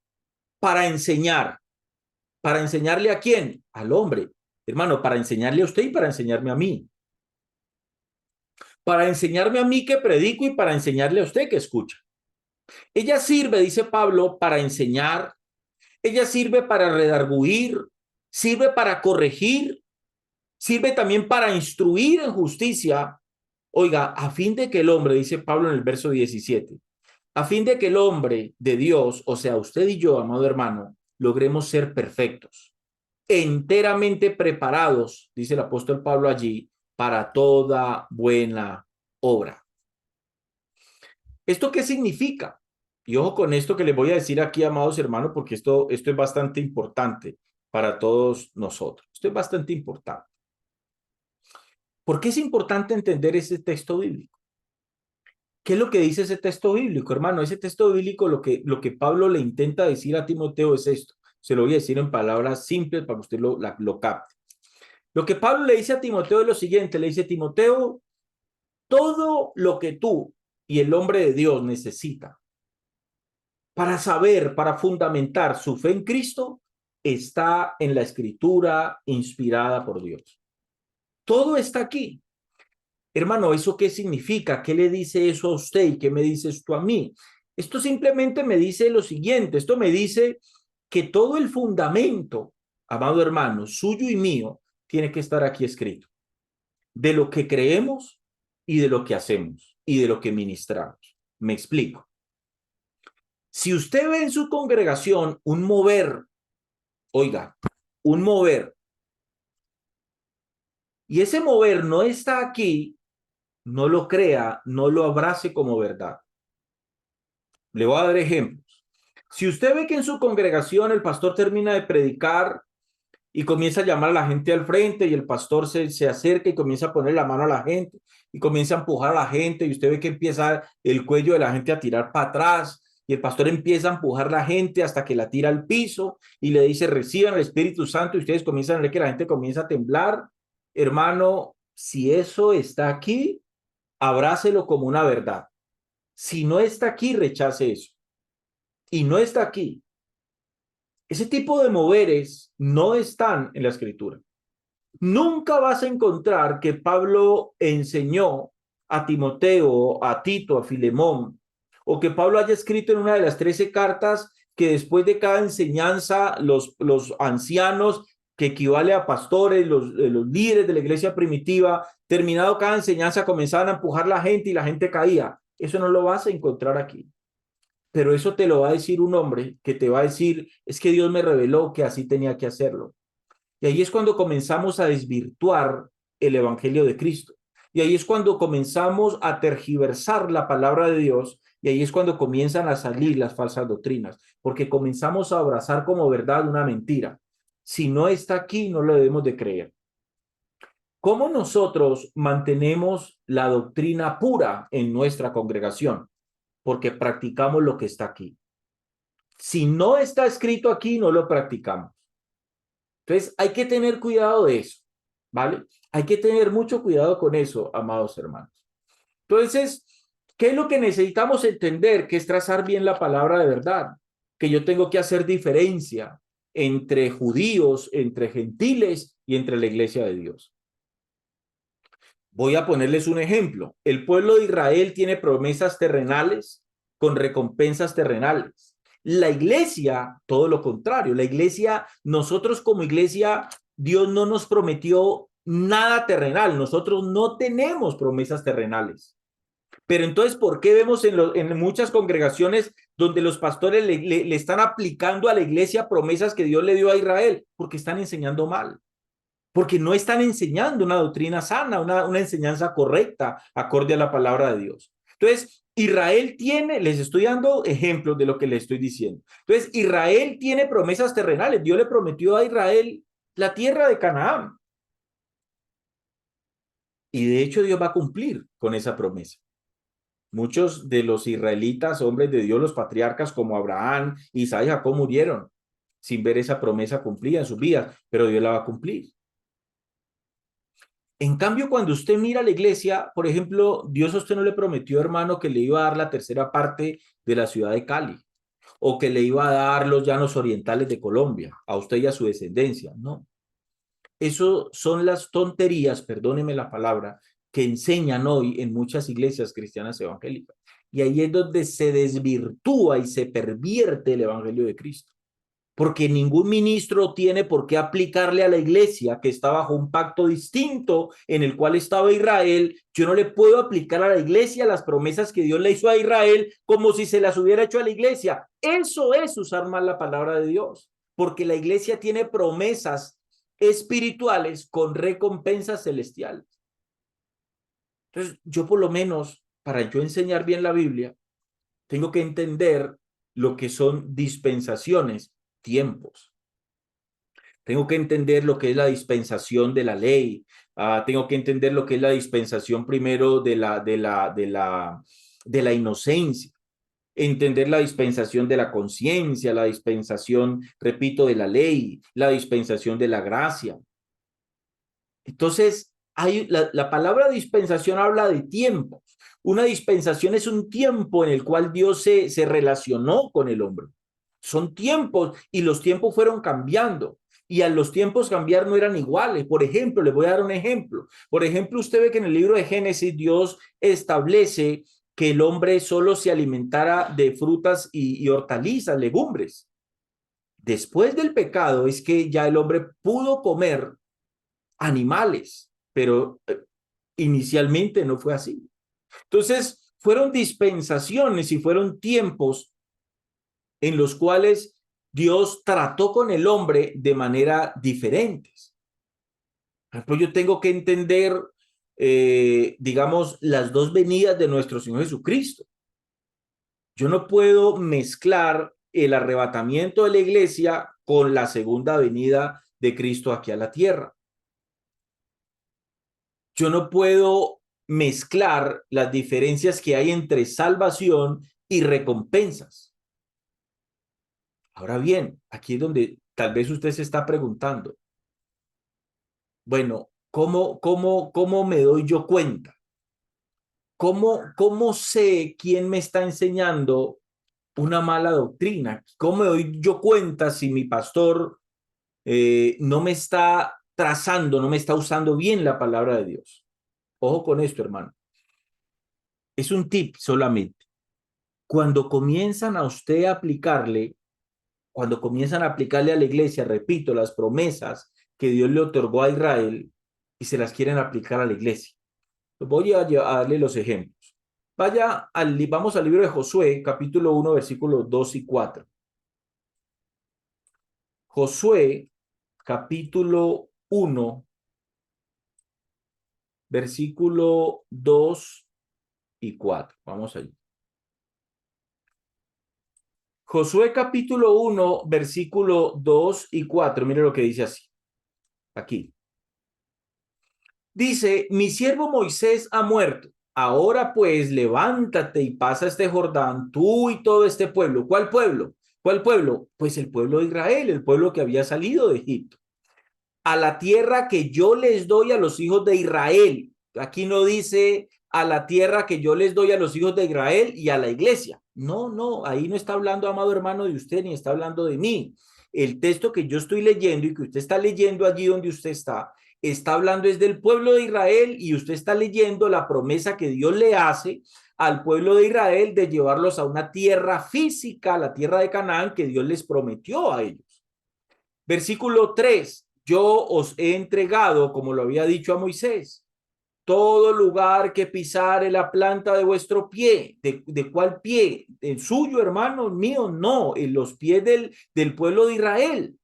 para enseñar. ¿Para enseñarle a quién? Al hombre. Hermano, para enseñarle a usted y para enseñarme a mí. Para enseñarme a mí que predico y para enseñarle a usted que escucha. Ella sirve, dice Pablo, para enseñar. Ella sirve para redarguir, sirve para corregir, sirve también para instruir en justicia. Oiga, a fin de que el hombre, dice Pablo en el verso 17, a fin de que el hombre de Dios, o sea, usted y yo, amado hermano, logremos ser perfectos, enteramente preparados, dice el apóstol Pablo allí, para toda buena obra. ¿Esto qué significa? Y ojo con esto que les voy a decir aquí, amados hermanos, porque esto es bastante importante para todos nosotros. Esto es bastante importante. ¿Por qué es importante entender ese texto bíblico? ¿Qué es lo que dice ese texto bíblico, hermano? Ese texto bíblico, lo que Pablo le intenta decir a Timoteo es esto. Se lo voy a decir en palabras simples para que usted lo capte. Lo que Pablo le dice a Timoteo es lo siguiente. Le dice, Timoteo, todo lo que tú y el hombre de Dios necesita para saber, para fundamentar su fe en Cristo, está en la escritura inspirada por Dios. Todo está aquí. Hermano, ¿eso qué significa? ¿Qué le dice eso a usted y qué me dice esto a mí? Esto simplemente me dice lo siguiente. Esto me dice que todo el fundamento, amado hermano, suyo y mío, tiene que estar aquí escrito. De lo que creemos y de lo que hacemos y de lo que ministramos. Me explico. Si usted ve en su congregación un mover, oiga, un mover, y ese mover no está aquí, no lo crea, no lo abrace como verdad. Le voy a dar ejemplos. Si usted ve que en su congregación el pastor termina de predicar y comienza a llamar a la gente al frente y el pastor se acerca y comienza a poner la mano a la gente y comienza a empujar a la gente y usted ve que empieza el cuello de la gente a tirar para atrás y el pastor empieza a empujar a la gente hasta que la tira al piso y le dice reciban el Espíritu Santo y ustedes comienzan a ver que la gente comienza a temblar. Hermano, si eso está aquí, abrácelo como una verdad. Si no está aquí, rechace eso. Y no está aquí. Ese tipo de moveres no están en la escritura. Nunca vas a encontrar que Pablo enseñó a Timoteo, a Tito, a Filemón, o que Pablo haya escrito en una de las 13 cartas que después de cada enseñanza los ancianos, que equivale a pastores, los líderes de la iglesia primitiva, terminado cada enseñanza comenzaban a empujar a la gente y la gente caía. Eso no lo vas a encontrar aquí. Pero eso te lo va a decir un hombre que te va a decir, es que Dios me reveló que así tenía que hacerlo. Y ahí es cuando comenzamos a desvirtuar el evangelio de Cristo. Y ahí es cuando comenzamos a tergiversar la palabra de Dios. Y ahí es cuando comienzan a salir las falsas doctrinas, porque comenzamos a abrazar como verdad una mentira. Si no está aquí, no lo debemos de creer. ¿Cómo nosotros mantenemos la doctrina pura en nuestra congregación? Porque practicamos lo que está aquí. Si no está escrito aquí, no lo practicamos. Entonces, hay que tener cuidado de eso, ¿vale? Hay que tener mucho cuidado con eso, amados hermanos. Entonces, ¿qué es lo que necesitamos entender? Que es trazar bien la palabra de verdad, que yo tengo que hacer diferencia entre judíos, entre gentiles y entre la iglesia de Dios. Voy a ponerles un ejemplo. El pueblo de Israel tiene promesas terrenales con recompensas terrenales. La iglesia, todo lo contrario. La iglesia, nosotros como iglesia, Dios no nos prometió nada terrenal. Nosotros no tenemos promesas terrenales. Pero entonces, ¿por qué vemos en muchas congregaciones donde los pastores le están aplicando a la iglesia promesas que Dios le dio a Israel? Porque están enseñando mal. Porque no están enseñando una doctrina sana, una enseñanza correcta, acorde a la palabra de Dios. Entonces, Israel tiene, les estoy dando ejemplos de lo que les estoy diciendo. Entonces, Israel tiene promesas terrenales. Dios le prometió a Israel la tierra de Canaán. Y de hecho, Dios va a cumplir con esa promesa. Muchos de los israelitas, hombres de Dios, los patriarcas como Abraham, Isaac y Jacob murieron sin ver esa promesa cumplida en sus vidas, pero Dios la va a cumplir. En cambio, cuando usted mira la iglesia, por ejemplo, Dios a usted no le prometió, hermano, que le iba a dar la tercera parte de la ciudad de Cali. o que le iba a dar los llanos orientales de Colombia, a usted y a su descendencia. No, eso son las tonterías, perdóneme la palabra, que enseñan hoy en muchas iglesias cristianas evangélicas. Y ahí es donde se desvirtúa y se pervierte el evangelio de Cristo. Porque ningún ministro tiene por qué aplicarle a la iglesia que está bajo un pacto distinto en el cual estaba Israel. Yo no le puedo aplicar a la iglesia las promesas que Dios le hizo a Israel como si se las hubiera hecho a la iglesia. Eso es usar mal la palabra de Dios, porque la iglesia tiene promesas espirituales con recompensas celestiales. Entonces, yo por lo menos, para yo enseñar bien la Biblia, tengo que entender lo que son dispensaciones, tiempos. Tengo que entender lo que es la dispensación de la ley. Tengo que entender lo que es la dispensación primero de la inocencia. Entender la dispensación de la conciencia, la dispensación, repito, de la ley, la dispensación de la gracia. Entonces, la palabra dispensación habla de tiempos. Una dispensación es un tiempo en el cual Dios se relacionó con el hombre. Son tiempos y los tiempos fueron cambiando. Y a los tiempos cambiar no eran iguales. Por ejemplo, le voy a dar un ejemplo. Por ejemplo, usted ve que en el libro de Génesis Dios establece que el hombre solo se alimentara de frutas y hortalizas, legumbres. Después del pecado es que ya el hombre pudo comer animales, pero inicialmente no fue así. Entonces, fueron dispensaciones y fueron tiempos en los cuales Dios trató con el hombre de manera diferentes. Por ejemplo, yo tengo que entender, digamos, las dos venidas de nuestro Señor Jesucristo. Yo no puedo mezclar el arrebatamiento de la iglesia con la segunda venida de Cristo aquí a la tierra. Yo no puedo mezclar las diferencias que hay entre salvación y recompensas. Ahora bien, aquí es donde tal vez usted se está preguntando, bueno, ¿cómo me doy yo cuenta? ¿Cómo sé quién me está enseñando una mala doctrina? ¿Cómo me doy yo cuenta si mi pastor no me está trazando, no me está usando bien la palabra de Dios? Ojo con esto, hermano. Es un tip solamente. Cuando comienzan a usted a aplicarle, cuando comienzan a aplicarle a la iglesia, repito, las promesas que Dios le otorgó a Israel y se las quieren aplicar a la iglesia. Voy a darle los ejemplos. Vamos al libro de Josué, capítulo 1, versículos 2 y 4. Josué, capítulo 1, versículo 2 y 4. Vamos allí. Josué capítulo 1, versículo 2 y 4. Mire lo que dice así. Aquí. Dice, mi siervo Moisés ha muerto. Ahora pues levántate y pasa este Jordán, tú y todo este pueblo. ¿Cuál pueblo? ¿Cuál pueblo? Pues el pueblo de Israel, el pueblo que había salido de Egipto. A la tierra que yo les doy a los hijos de Israel. Aquí no dice a la tierra que yo les doy a los hijos de Israel y a la iglesia. No, no, ahí no está hablando, amado hermano, de usted, ni está hablando de mí. El texto que yo estoy leyendo y que usted está leyendo allí donde usted está hablando es del pueblo de Israel y usted está leyendo la promesa que Dios le hace al pueblo de Israel de llevarlos a una tierra física, la tierra de Canaán que Dios les prometió a ellos. Versículo 3, yo os he entregado, como lo había dicho a Moisés, todo lugar que pisare la planta de vuestro pie. ¿De cuál pie? ¿El suyo, hermano? Mío, no, en los pies del pueblo de Israel,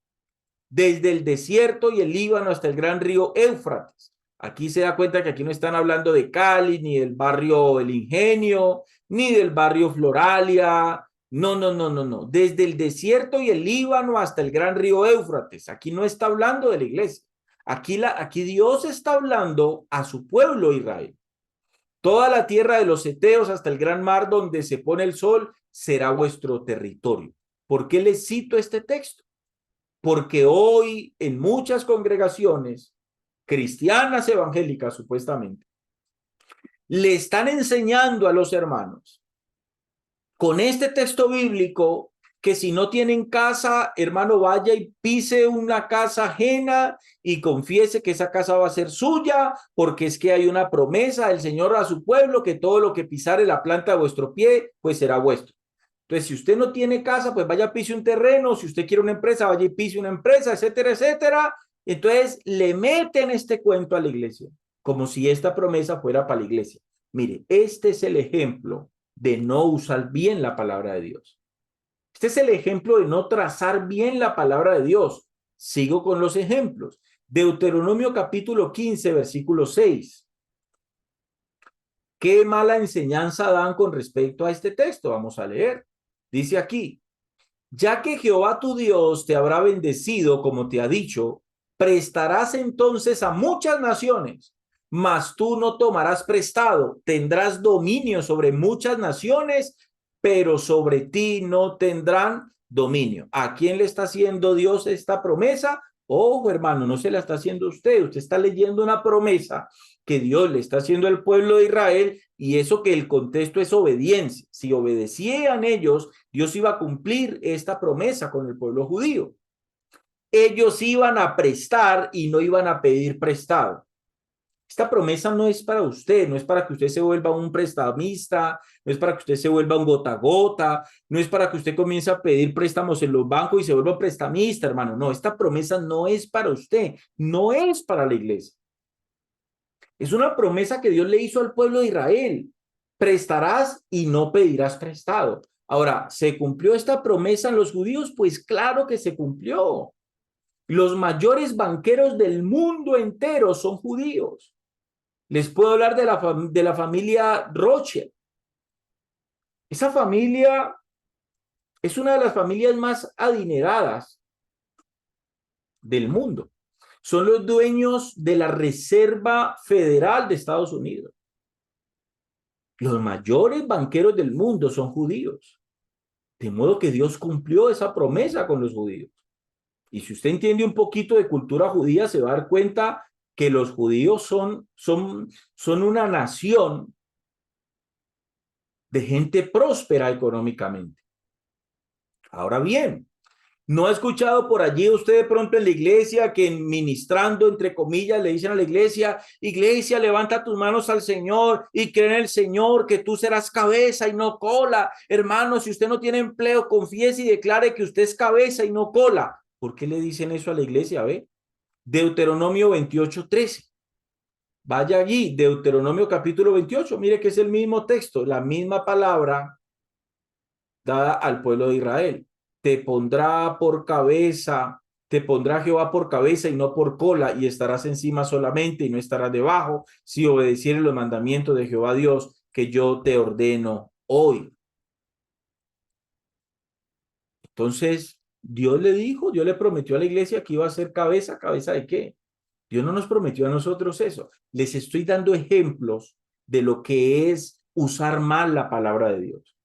desde el desierto y el Líbano hasta el gran río Éufrates. Aquí se da cuenta que aquí no están hablando de Cali, ni del barrio El Ingenio, ni del barrio Floralia. No, no, no, no, no. Desde el desierto y el Líbano hasta el gran río Éufrates. Aquí no está hablando de la iglesia. Aquí Dios está hablando a su pueblo Israel. Toda la tierra de los heteos hasta el gran mar donde se pone el sol será vuestro territorio. ¿Por qué les cito este texto? Porque hoy en muchas congregaciones cristianas evangélicas supuestamente le están enseñando a los hermanos con este texto bíblico que si no tienen casa, hermano, vaya y pise una casa ajena y confiese que esa casa va a ser suya, porque es que hay una promesa del Señor a su pueblo, que todo lo que pisare la planta de vuestro pie, pues será vuestro. Entonces, si usted no tiene casa, pues vaya, pise un terreno. Si usted quiere una empresa, vaya y pise una empresa, etcétera, etcétera. Entonces, le meten este cuento a la iglesia, como si esta promesa fuera para la iglesia. Mire, este es el ejemplo de no usar bien la palabra de Dios. Este es el ejemplo de no trazar bien la palabra de Dios. Sigo con los ejemplos. Deuteronomio capítulo 15, versículo 6. ¿Qué mala enseñanza dan con respecto a este texto? Vamos a leer. Dice aquí, ya que Jehová tu Dios te habrá bendecido, como te ha dicho, prestarás entonces a muchas naciones, mas tú no tomarás prestado, tendrás dominio sobre muchas naciones, pero sobre ti no tendrán dominio. ¿A quién le está haciendo Dios esta promesa? Ojo, hermano, no se la está haciendo usted. Usted está leyendo una promesa que Dios le está haciendo al pueblo de Israel, y eso que el contexto es obediencia. Si obedecían ellos, Dios iba a cumplir esta promesa con el pueblo judío. Ellos iban a prestar y no iban a pedir prestado. Esta promesa no es para usted, no es para que usted se vuelva un prestamista, no es para que usted se vuelva un gota a gota, no es para que usted comience a pedir préstamos en los bancos y se vuelva prestamista, hermano. No, esta promesa no es para usted, no es para la iglesia. Es una promesa que Dios le hizo al pueblo de Israel. Prestarás y no pedirás prestado. Ahora, ¿se cumplió esta promesa en los judíos? Pues claro que se cumplió. Los mayores banqueros del mundo entero son judíos. Les puedo hablar de la familia Rothschild. Esa familia es una de las familias más adineradas del mundo. Son los dueños de la Reserva Federal de Estados Unidos. Los mayores banqueros del mundo son judíos. De modo que Dios cumplió esa promesa con los judíos. Y si usted entiende un poquito de cultura judía, se va a dar cuenta que los judíos son una nación de gente próspera económicamente. Ahora bien, ¿no ha escuchado por allí usted de pronto en la iglesia que ministrando, entre comillas, le dicen a la iglesia, iglesia, levanta tus manos al Señor y cree en el Señor, que tú serás cabeza y no cola? Hermano, si usted no tiene empleo, confiese y declare que usted es cabeza y no cola. ¿Por qué le dicen eso a la iglesia? ¿Ve? Deuteronomio 28:13. Vaya allí, Deuteronomio capítulo 28, mire que es el mismo texto, la misma palabra dada al pueblo de Israel. Te pondrá por cabeza, te pondrá Jehová por cabeza y no por cola, y estarás encima solamente y no estarás debajo, si obedecieres los mandamientos de Jehová Dios que yo te ordeno hoy. Entonces, Dios le dijo, Dios le prometió a la iglesia que iba a ser cabeza. ¿Cabeza de qué? Dios no nos prometió a nosotros eso. Les estoy dando ejemplos de lo que es usar mal la palabra de Dios.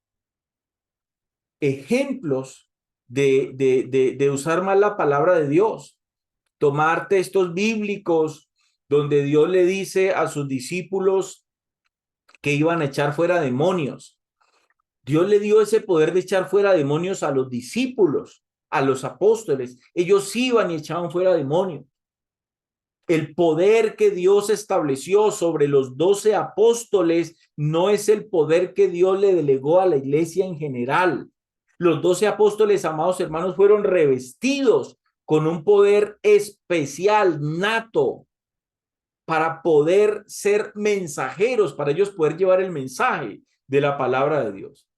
Ejemplos de usar mal la palabra de Dios. Tomar textos bíblicos donde Dios le dice a sus discípulos que iban a echar fuera demonios. Dios le dio ese poder de echar fuera demonios a los discípulos, a los apóstoles. Ellos iban y echaban fuera demonios. El poder que Dios estableció sobre los 12 apóstoles no es el poder que Dios le delegó a la iglesia en general. Los 12 apóstoles, amados hermanos, fueron revestidos con un poder especial, nato, para poder ser mensajeros, para ellos poder llevar el mensaje de la palabra de Dios.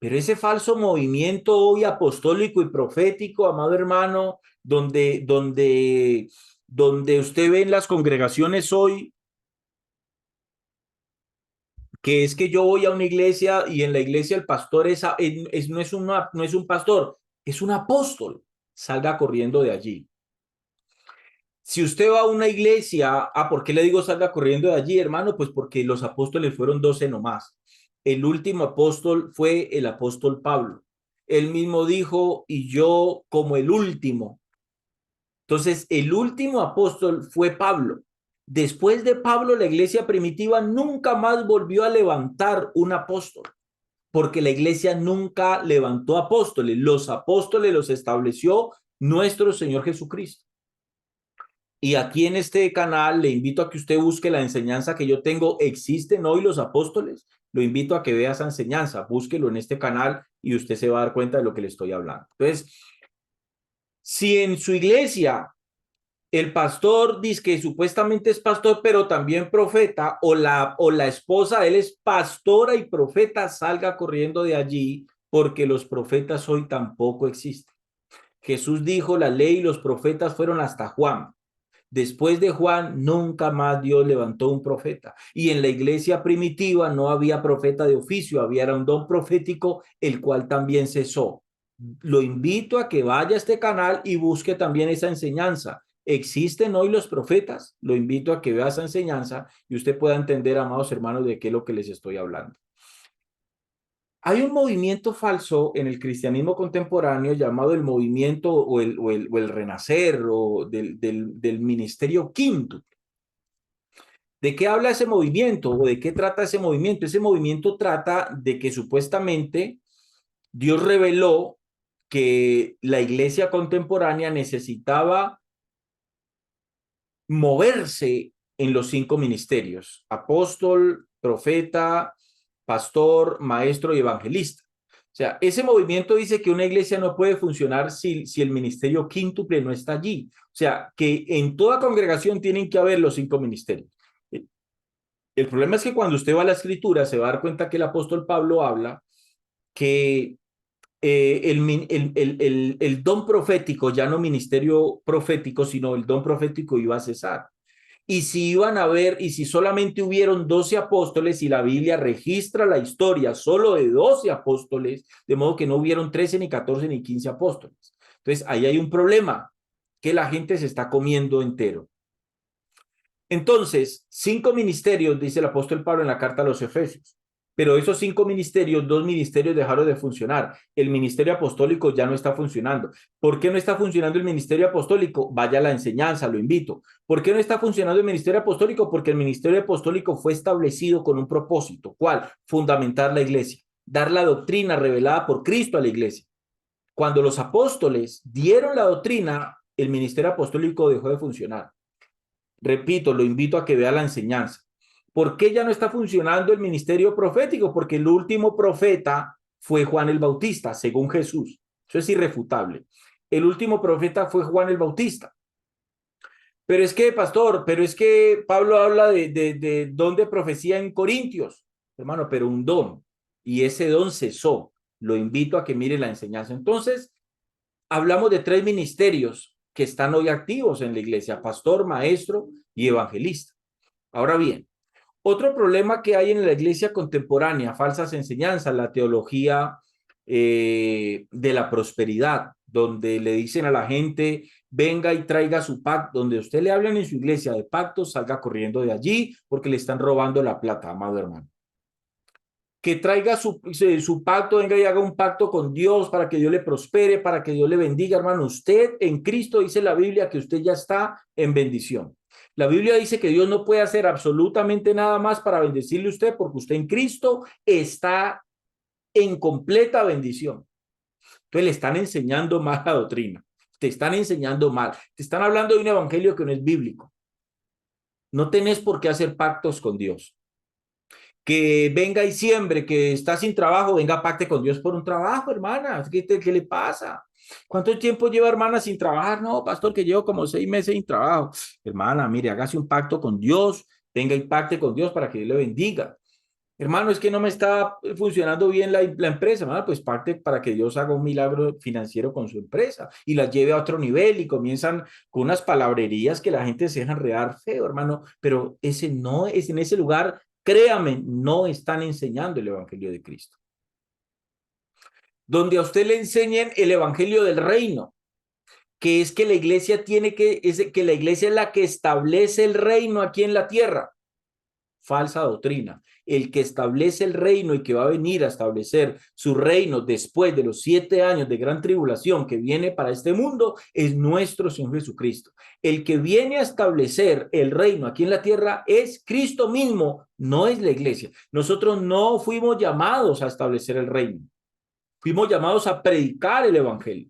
Pero ese falso movimiento hoy apostólico y profético, amado hermano, donde usted ve en las congregaciones hoy, que es que yo voy a una iglesia y en la iglesia el pastor no es un pastor, es un apóstol, salga corriendo de allí. Si usted va a una iglesia, ¿por qué le digo salga corriendo de allí, hermano? Pues porque los apóstoles fueron 12 nomás. El último apóstol fue el apóstol Pablo. Él mismo dijo, y yo como el último. Entonces, el último apóstol fue Pablo. Después de Pablo, la iglesia primitiva nunca más volvió a levantar un apóstol. porque la iglesia nunca levantó apóstoles. Los apóstoles los estableció nuestro Señor Jesucristo. Y aquí en este canal le invito a que usted busque la enseñanza que yo tengo. ¿Existen hoy los apóstoles? Lo invito a que vea esa enseñanza. Búsquelo en este canal y usted se va a dar cuenta de lo que le estoy hablando. Entonces, si en su iglesia el pastor dice que supuestamente es pastor, pero también profeta, o la esposa de él es pastora y profeta, salga corriendo de allí, porque los profetas hoy tampoco existen. Jesús dijo, la ley y los profetas fueron hasta Juan. Después de Juan, nunca más Dios levantó un profeta. Y en la iglesia primitiva no había profeta de oficio, había un don profético, el cual también cesó. Lo invito a que vaya a este canal y busque también esa enseñanza. ¿Existen hoy los profetas? Lo invito a que vea esa enseñanza y usted pueda entender, amados hermanos, de qué es lo que les estoy hablando. Hay un movimiento falso en el cristianismo contemporáneo llamado el movimiento o el renacer o del ministerio quinto. ¿De qué habla ese movimiento o de qué trata ese movimiento? Ese movimiento trata de que supuestamente Dios reveló que la iglesia contemporánea necesitaba moverse en los 5 ministerios: apóstol, profeta, pastor, maestro y evangelista. O sea, ese movimiento dice que una iglesia no puede funcionar si el ministerio quíntuple no está allí. O sea, que en toda congregación tienen que haber los 5 ministerios. El problema es que cuando usted va a la escritura se va a dar cuenta que el apóstol Pablo habla que el don profético, ya no ministerio profético, sino el don profético iba a cesar. Y si iban a haber, y si solamente hubieron 12 apóstoles y la Biblia registra la historia solo de 12 apóstoles, de modo que no hubieron 13 ni 14 ni 15 apóstoles. Entonces ahí hay un problema, que la gente se está comiendo entero. Entonces, 5 ministerios, dice el apóstol Pablo en la carta a los Efesios, pero esos 5 ministerios, 2 ministerios dejaron de funcionar. El ministerio apostólico ya no está funcionando. ¿Por qué no está funcionando el ministerio apostólico? Vaya a la enseñanza, lo invito. ¿Por qué no está funcionando el ministerio apostólico? Porque el ministerio apostólico fue establecido con un propósito. ¿Cuál? Fundamentar la iglesia, dar la doctrina revelada por Cristo a la iglesia. Cuando los apóstoles dieron la doctrina, el ministerio apostólico dejó de funcionar. Repito, lo invito a que vea la enseñanza. ¿Por qué ya no está funcionando el ministerio profético? Porque el último profeta fue Juan el Bautista, según Jesús. Eso es irrefutable. El último profeta fue Juan el Bautista. Pero es que, pastor, pero es que Pablo habla de don de profecía en Corintios, hermano, pero un don. Y ese don cesó. Lo invito a que mire la enseñanza. Entonces, hablamos de 3 ministerios que están hoy activos en la iglesia: pastor, maestro y evangelista. Ahora bien, otro problema que hay en la iglesia contemporánea: falsas enseñanzas, la teología de la prosperidad, donde le dicen a la gente, venga y traiga su pacto. Donde usted le hablan en su iglesia de pactos, salga corriendo de allí porque le están robando la plata, amado hermano. Que traiga su pacto, venga y haga un pacto con Dios para que Dios le prospere, para que Dios le bendiga, hermano. Usted en Cristo, dice la Biblia, que usted ya está en bendición. La Biblia dice que Dios no puede hacer absolutamente nada más para bendecirle a usted, porque usted en Cristo está en completa bendición. Entonces le están enseñando mal la doctrina, te están enseñando mal, te están hablando de un evangelio que no es bíblico. No tenés por qué hacer pactos con Dios. Que venga y siembre, que está sin trabajo, venga, pacte con Dios por un trabajo, hermana. ¿Qué le pasa? ¿Cuánto tiempo lleva, hermana, sin trabajar? No, pastor, que llevo como 6 meses sin trabajo. Hermana, mire, hágase un pacto con Dios, venga y pacte con Dios para que Dios le bendiga. Hermano, es que no me está funcionando bien la empresa, hermano, pues pacte para que Dios haga un milagro financiero con su empresa y la lleve a otro nivel, y comienzan con unas palabrerías que la gente se deja enredar feo, hermano, pero ese no es en ese lugar. Créame, no están enseñando el evangelio de Cristo. Donde a usted le enseñen el evangelio del reino, que es que la iglesia que la iglesia es la que establece el reino aquí en la tierra. falsa doctrina. El que establece el reino y que va a venir a establecer su reino después de los 7 años de gran tribulación que viene para este mundo es nuestro Señor Jesucristo. El que viene a establecer el reino aquí en la tierra es Cristo mismo, no es la iglesia. Nosotros no fuimos llamados a establecer el reino. Fuimos llamados a predicar el evangelio.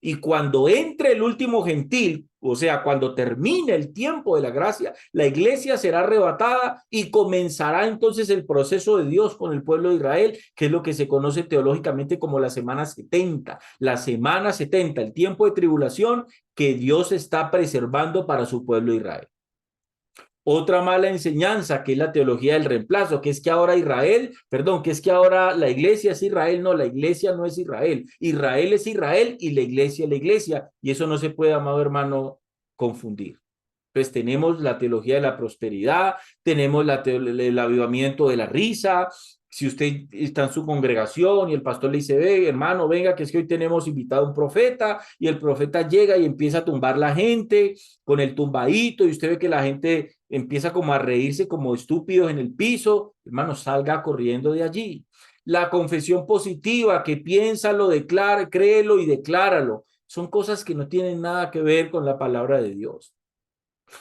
Y cuando entre el último gentil, o sea, cuando termine el tiempo de la gracia, la iglesia será arrebatada y comenzará entonces el proceso de Dios con el pueblo de Israel, que es lo que se conoce teológicamente como la semana 70. La semana 70, el tiempo de tribulación que Dios está preservando para su pueblo de Israel. Otra mala enseñanza que es la teología del reemplazo, que es que ahora Israel, perdón, que es que ahora la iglesia es Israel. No, la iglesia no es Israel. Israel es Israel y la iglesia es la iglesia. Y eso no se puede, amado hermano, confundir. Pues tenemos la teología de la prosperidad, tenemos el avivamiento de la risa. Si usted está en su congregación y el pastor le dice, ve, hermano, venga, que es que hoy tenemos invitado a un profeta, y el profeta llega y empieza a tumbar la gente con el tumbadito, y usted ve que la gente empieza como a reírse como estúpidos en el piso, hermano, salga corriendo de allí. La confesión positiva, que piénsalo, declara, créelo y decláralo, son cosas que no tienen nada que ver con la palabra de Dios.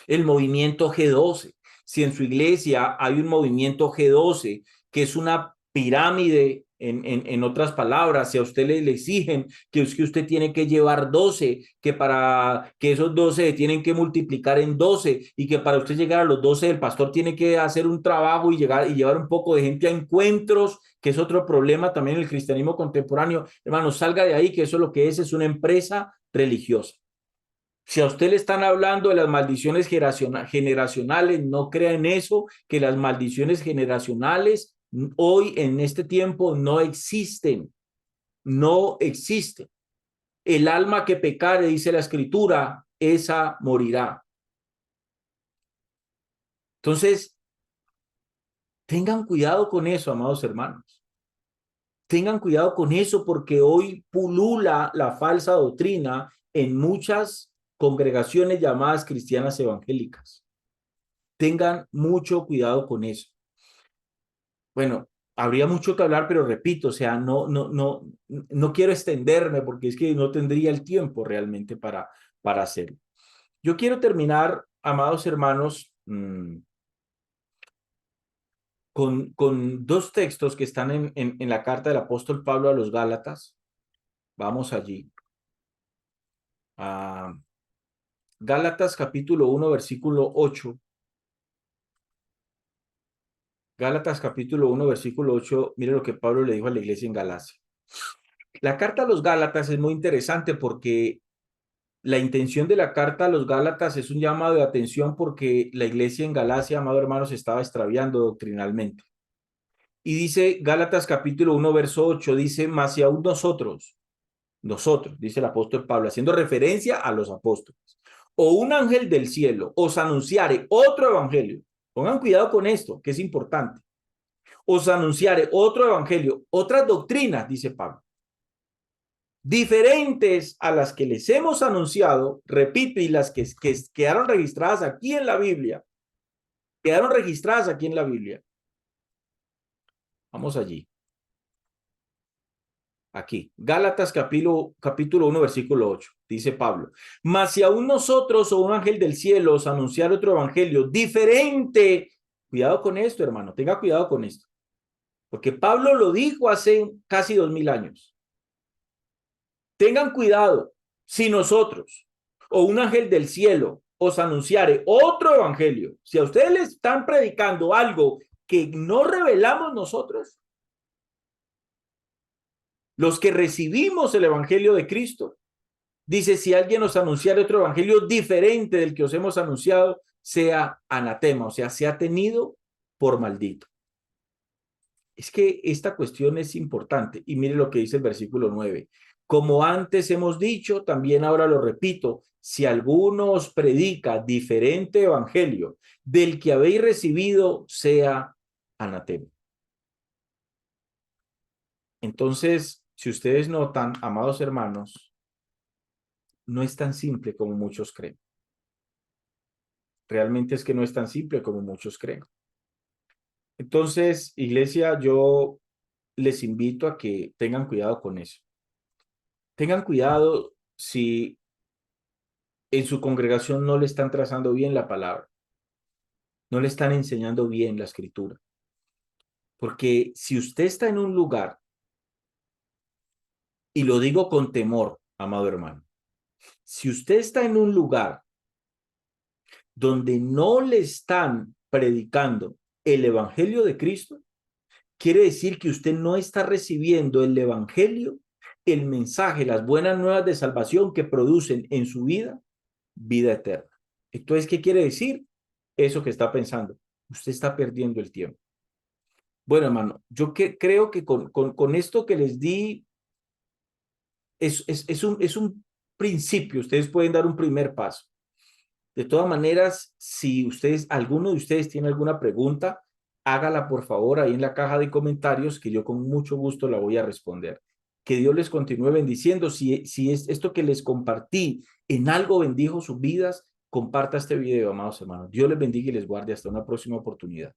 El movimiento G12. Si en su iglesia hay un movimiento G12, que es una pirámide, en otras palabras, si a usted le exigen que usted tiene que llevar 12, que para que esos 12 tienen que multiplicar en 12, y que para usted llegar a los 12 el pastor tiene que hacer un trabajo y llevar un poco de gente a encuentros, que es otro problema también en el cristianismo contemporáneo. Hermano, salga de ahí, que eso lo que es una empresa religiosa. Si a usted le están hablando de las maldiciones generacionales, no crea en eso, que las maldiciones generacionales hoy en este tiempo no existen, no existen. El alma que pecare, dice la escritura, esa morirá. Entonces, tengan cuidado con eso, amados hermanos. Tengan cuidado con eso, porque hoy pulula la falsa doctrina en muchas congregaciones llamadas cristianas evangélicas. Tengan mucho cuidado con eso. Bueno, habría mucho que hablar, pero repito, o sea, no quiero extenderme porque es que no tendría el tiempo realmente para hacerlo. Yo quiero terminar, amados hermanos, con dos textos que están en la carta del apóstol Pablo a los Gálatas. Vamos allí. A Gálatas capítulo 1, versículo 8. Gálatas capítulo 1, versículo 8. Mire lo que Pablo le dijo a la iglesia en Galacia. La carta a los Gálatas es muy interesante porque la intención de la carta a los Gálatas es un llamado de atención, porque la iglesia en Galacia, amados hermanos, se estaba extraviando doctrinalmente. Y dice Gálatas capítulo 1, verso 8, dice, mas si aún nosotros, dice el apóstol Pablo, haciendo referencia a los apóstoles, o un ángel del cielo os anunciare otro evangelio. Pongan cuidado con esto, que es importante. Os anunciare otro evangelio, otras doctrinas, dice Pablo, diferentes a las que les hemos anunciado, repito, y las que quedaron registradas aquí en la Biblia, quedaron registradas aquí en la Biblia. Vamos allí. Aquí, Gálatas capítulo 1, versículo 8, dice Pablo, mas si aún nosotros o un ángel del cielo os anunciar otro evangelio diferente, cuidado con esto, hermano, tenga cuidado con esto, porque Pablo lo dijo hace casi 2000 años. Tengan cuidado, si nosotros o un ángel del cielo os anunciare otro evangelio, si a ustedes les están predicando algo que no revelamos nosotros, los que recibimos el evangelio de Cristo, dice, si alguien os anunciare otro evangelio diferente del que os hemos anunciado, sea anatema, o sea, sea tenido por maldito. Es que esta cuestión es importante, y mire lo que dice el versículo 9. Como antes hemos dicho, también ahora lo repito, si alguno os predica diferente evangelio del que habéis recibido, sea anatema. Entonces, si ustedes notan, amados hermanos, no es tan simple como muchos creen. Realmente es que no es tan simple como muchos creen. Entonces, iglesia, yo les invito a que tengan cuidado con eso. Tengan cuidado si en su congregación no le están trazando bien la palabra, no le están enseñando bien la escritura. Porque si usted está en un lugar, y lo digo con temor, amado hermano, si usted está en un lugar donde no le están predicando el evangelio de Cristo, quiere decir que usted no está recibiendo el evangelio, el mensaje, las buenas nuevas de salvación que producen en su vida, vida eterna. Entonces, ¿qué quiere decir? Eso que está pensando. Usted está perdiendo el tiempo. Bueno, hermano, yo creo que con esto que les di es un principio. Ustedes pueden dar un primer paso. De todas maneras, si ustedes, alguno de ustedes tiene alguna pregunta, hágala por favor ahí en la caja de comentarios que yo con mucho gusto la voy a responder. Que Dios les continúe bendiciendo. Si es esto que les compartí en algo bendijo sus vidas, comparta este video, amados hermanos. Dios les bendiga y les guarde hasta una próxima oportunidad.